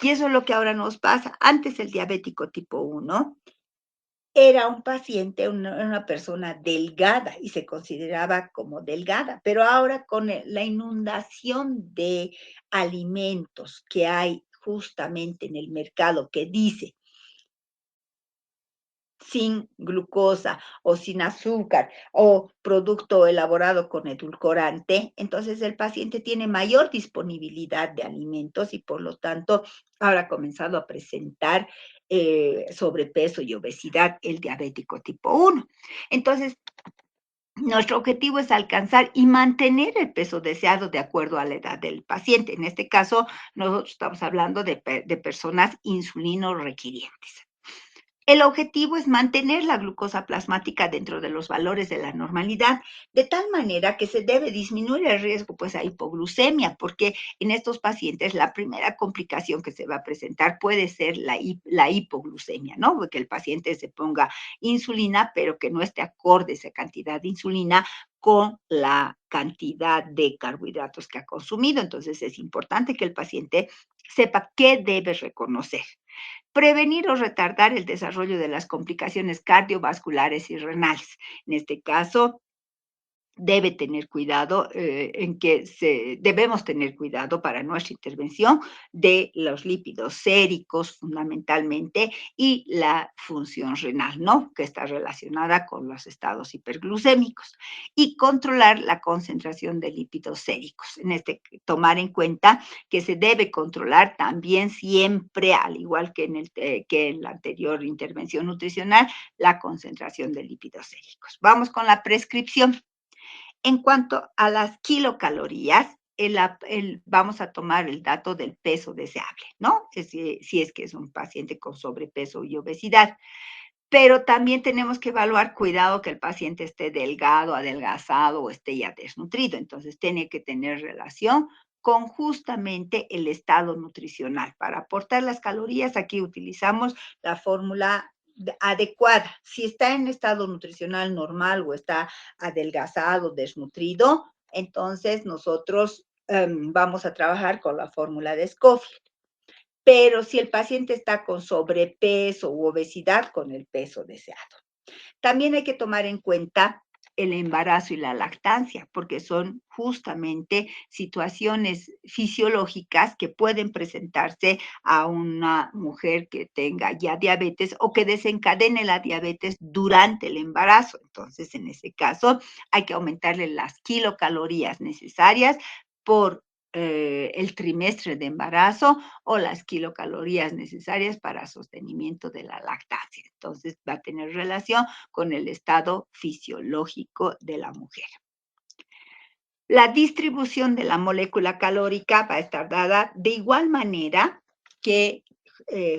Y eso es lo que ahora nos pasa. Antes el diabético tipo 1 era un paciente, una persona delgada y se consideraba como delgada, pero ahora con la inundación de alimentos que hay justamente en el mercado que dice sin glucosa o sin azúcar o producto elaborado con edulcorante, entonces el paciente tiene mayor disponibilidad de alimentos y por lo tanto ahora ha comenzado a presentar sobrepeso y obesidad, el diabético tipo 1. Entonces, nuestro objetivo es alcanzar y mantener el peso deseado de acuerdo a la edad del paciente. En este caso, nosotros estamos hablando de personas insulino requirientes. El objetivo es mantener la glucosa plasmática dentro de los valores de la normalidad, de tal manera que se debe disminuir el riesgo pues, a hipoglucemia, porque en estos pacientes la primera complicación que se va a presentar puede ser la hipoglucemia, ¿no? Porque el paciente se ponga insulina, pero que no esté acorde esa cantidad de insulina con la cantidad de carbohidratos que ha consumido. Entonces es importante que el paciente sepa qué debe reconocer. Prevenir o retardar el desarrollo de las complicaciones cardiovasculares y renales. En este caso, debe tener cuidado debemos tener cuidado para nuestra intervención de los lípidos séricos fundamentalmente y la función renal, ¿no? Que está relacionada con los estados hiperglucémicos y controlar la concentración de lípidos séricos. Tomar en cuenta que se debe controlar también siempre, al igual que que en la anterior intervención nutricional, la concentración de lípidos séricos. Vamos con la prescripción. En cuanto a las kilocalorías, vamos a tomar el dato del peso deseable, ¿no? Si es que es un paciente con sobrepeso y obesidad. Pero también tenemos que evaluar, cuidado que el paciente esté delgado, adelgazado o esté ya desnutrido. Entonces, tiene que tener relación con justamente el estado nutricional. Para aportar las calorías, aquí utilizamos la fórmula adecuada. Si está en estado nutricional normal o está adelgazado, desnutrido, entonces nosotros vamos a trabajar con la fórmula de Scofield. pero si el paciente está con sobrepeso u obesidad, con el peso deseado. También hay que tomar en cuenta el embarazo y la lactancia, porque son justamente situaciones fisiológicas que pueden presentarse a una mujer que tenga ya diabetes o que desencadene la diabetes durante el embarazo. Entonces, en ese caso, hay que aumentarle las kilocalorías necesarias por el trimestre de embarazo o las kilocalorías necesarias para sostenimiento de la lactancia. Entonces, va a tener relación con el estado fisiológico de la mujer. La distribución de la molécula calórica va a estar dada de igual manera que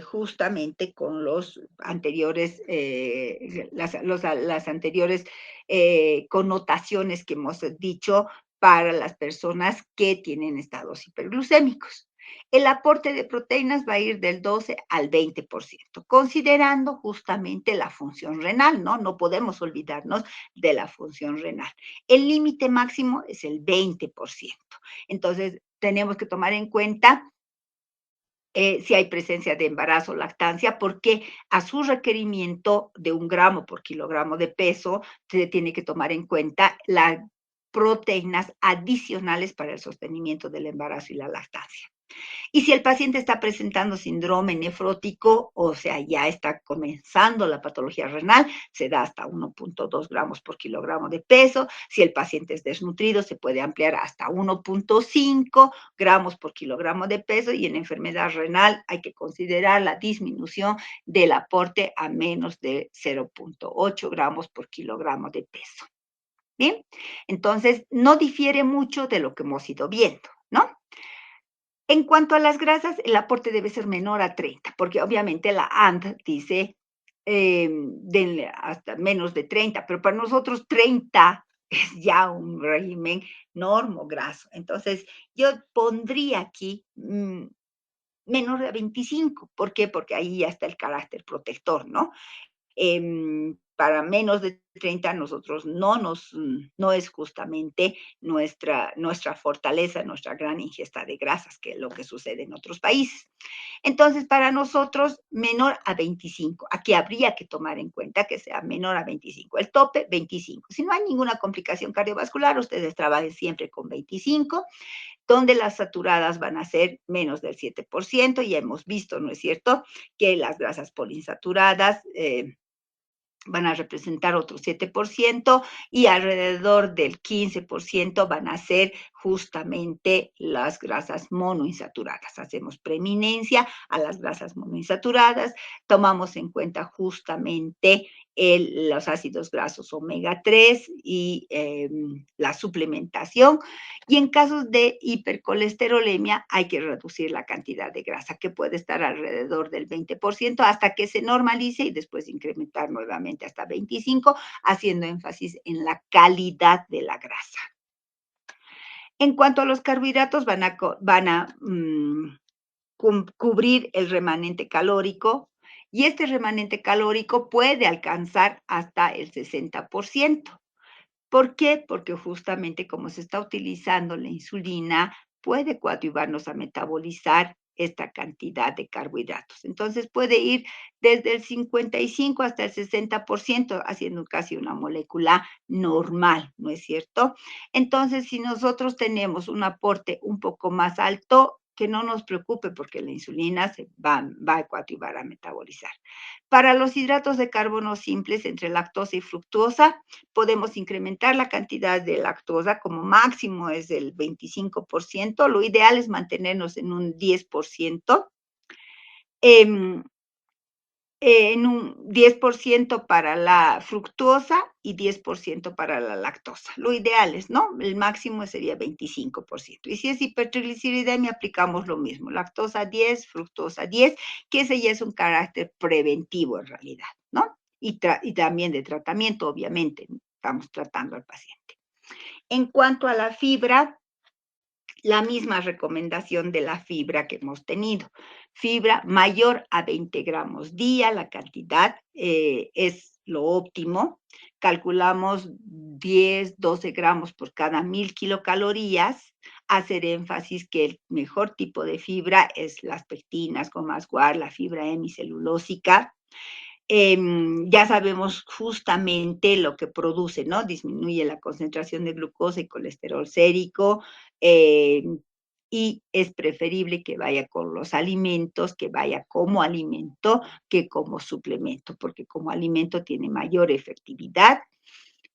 justamente con los anteriores, las anteriores connotaciones que hemos dicho para las personas que tienen estados hiperglucémicos. El aporte de proteínas va a ir del 12 al 20%, considerando justamente la función renal, ¿no? No podemos olvidarnos de la función renal. El límite máximo es el 20%. Entonces, tenemos que tomar en cuenta si hay presencia de embarazo o lactancia, porque a su requerimiento de 1 gramo por kilogramo de peso, se tiene que tomar en cuenta las proteínas adicionales para el sostenimiento del embarazo y la lactancia. Y si el paciente está presentando síndrome nefrótico, o sea, ya está comenzando la patología renal, se da hasta 1.2 gramos por kilogramo de peso. Si el paciente es desnutrido, se puede ampliar hasta 1.5 gramos por kilogramo de peso, y en enfermedad renal hay que considerar la disminución del aporte a menos de 0.8 gramos por kilogramo de peso. Bien, entonces no difiere mucho de lo que hemos ido viendo, ¿no? En cuanto a las grasas, el aporte debe ser menor a 30, porque obviamente la ANT dice denle hasta menos de 30, pero para nosotros 30 es ya un régimen normograso. Entonces, yo pondría aquí menor de 25. ¿Por qué? Porque ahí ya está el carácter protector, ¿no? Para menos de 30 nosotros no es justamente nuestra fortaleza, nuestra gran ingesta de grasas, que es lo que sucede en otros países. Entonces, para nosotros, menor a 25. Aquí habría que tomar en cuenta que sea menor a 25. El tope, 25. Si no hay ninguna complicación cardiovascular, ustedes trabajen siempre con 25, donde las saturadas van a ser menos del 7%. Ya hemos visto, ¿no es cierto?, que las grasas poliinsaturadas van a representar otro 7%, y alrededor del 15% van a ser justamente las grasas monoinsaturadas. Hacemos preeminencia a las grasas monoinsaturadas, tomamos en cuenta justamente los ácidos grasos omega 3 y la suplementación. Y en casos de hipercolesterolemia hay que reducir la cantidad de grasa, que puede estar alrededor del 20% hasta que se normalice, y después incrementar nuevamente hasta 25%, haciendo énfasis en la calidad de la grasa. En cuanto a los carbohidratos, van a cubrir el remanente calórico, y este remanente calórico puede alcanzar hasta el 60%. ¿Por qué? Porque justamente como se está utilizando la insulina, puede coadyuvarnos a metabolizar esta cantidad de carbohidratos. Entonces puede ir desde el 55 hasta el 60%, haciendo casi una molécula normal, ¿no es cierto? Entonces, si nosotros tenemos un aporte un poco más alto, que no nos preocupe, porque la insulina se va a coadyuvar a metabolizar. Para los hidratos de carbono simples, entre lactosa y fructosa, podemos incrementar la cantidad de lactosa, como máximo es del 25%. Lo ideal es mantenernos en un 10%, em, en un 10% para la fructosa y 10% para la lactosa. Lo ideal es, ¿no? El máximo sería 25%. Y si es hipertrigliceridemia, aplicamos lo mismo. Lactosa 10, fructosa 10, que ese ya es un carácter preventivo en realidad, ¿no? Y también de tratamiento, obviamente. Estamos tratando al paciente. En cuanto a la fibra, la misma recomendación de la fibra que hemos tenido. Fibra mayor a 20 gramos día, la cantidad es lo óptimo. Calculamos 10, 12 gramos por cada 1000 kilocalorías, hacer énfasis que el mejor tipo de fibra es las pectinas, gomas guar, la fibra hemicelulósica. Ya sabemos justamente lo que produce, ¿no? Disminuye la concentración de glucosa y colesterol sérico, y es preferible que vaya con los alimentos, que vaya como alimento que como suplemento, porque como alimento tiene mayor efectividad.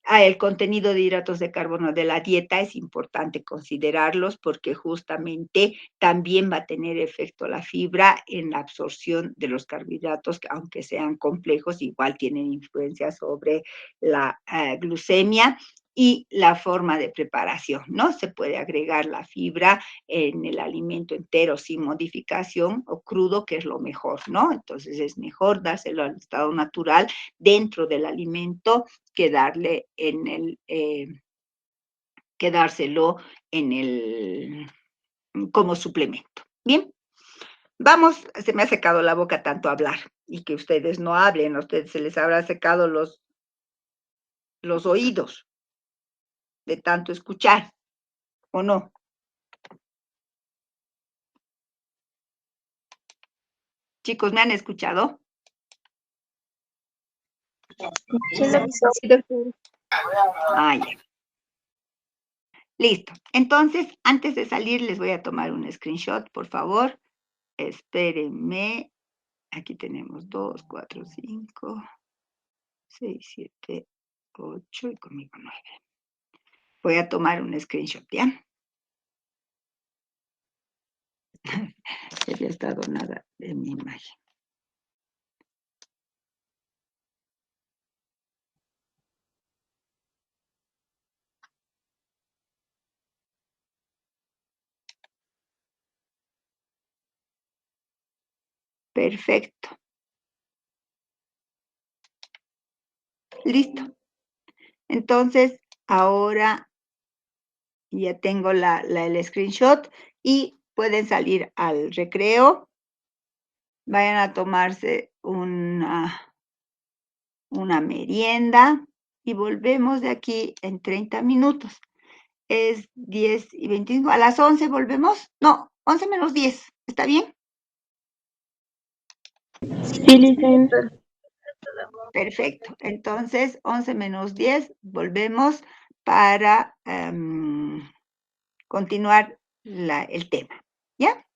El contenido de hidratos de carbono de la dieta es importante considerarlos porque justamente también va a tener efecto la fibra en la absorción de los carbohidratos, que aunque sean complejos, igual tienen influencia sobre la glucemia y la forma de preparación, ¿no? Se puede agregar la fibra en el alimento entero sin modificación o crudo, que es lo mejor, ¿no? Entonces es mejor dárselo al estado natural dentro del alimento que darle en el, que dárselo en el, como suplemento. Bien, vamos, se me ha secado la boca tanto hablar y que ustedes no hablen, a ustedes se les habrá secado los oídos de tanto escuchar, ¿o no? Chicos, ¿me han escuchado? Sí, doctora. Ah, ya. Listo. Entonces, antes de salir, les voy a tomar un screenshot, por favor. Espérenme. Aquí tenemos 2, 4, 5, 6, 7, 8 y conmigo 9. Voy a tomar un screenshot, ¿ya? Se había estado nada de mi imagen. Perfecto. Listo. Entonces, ahora ya tengo el screenshot y pueden salir al recreo. Vayan a tomarse una merienda y volvemos de aquí en 30 minutos. Es 10:25. ¿A las 11 volvemos? No, 11 menos 10. ¿Está bien? Sí, doctora. Perfecto. Entonces, 11 menos 10, volvemos para continuar el tema. ¿Ya?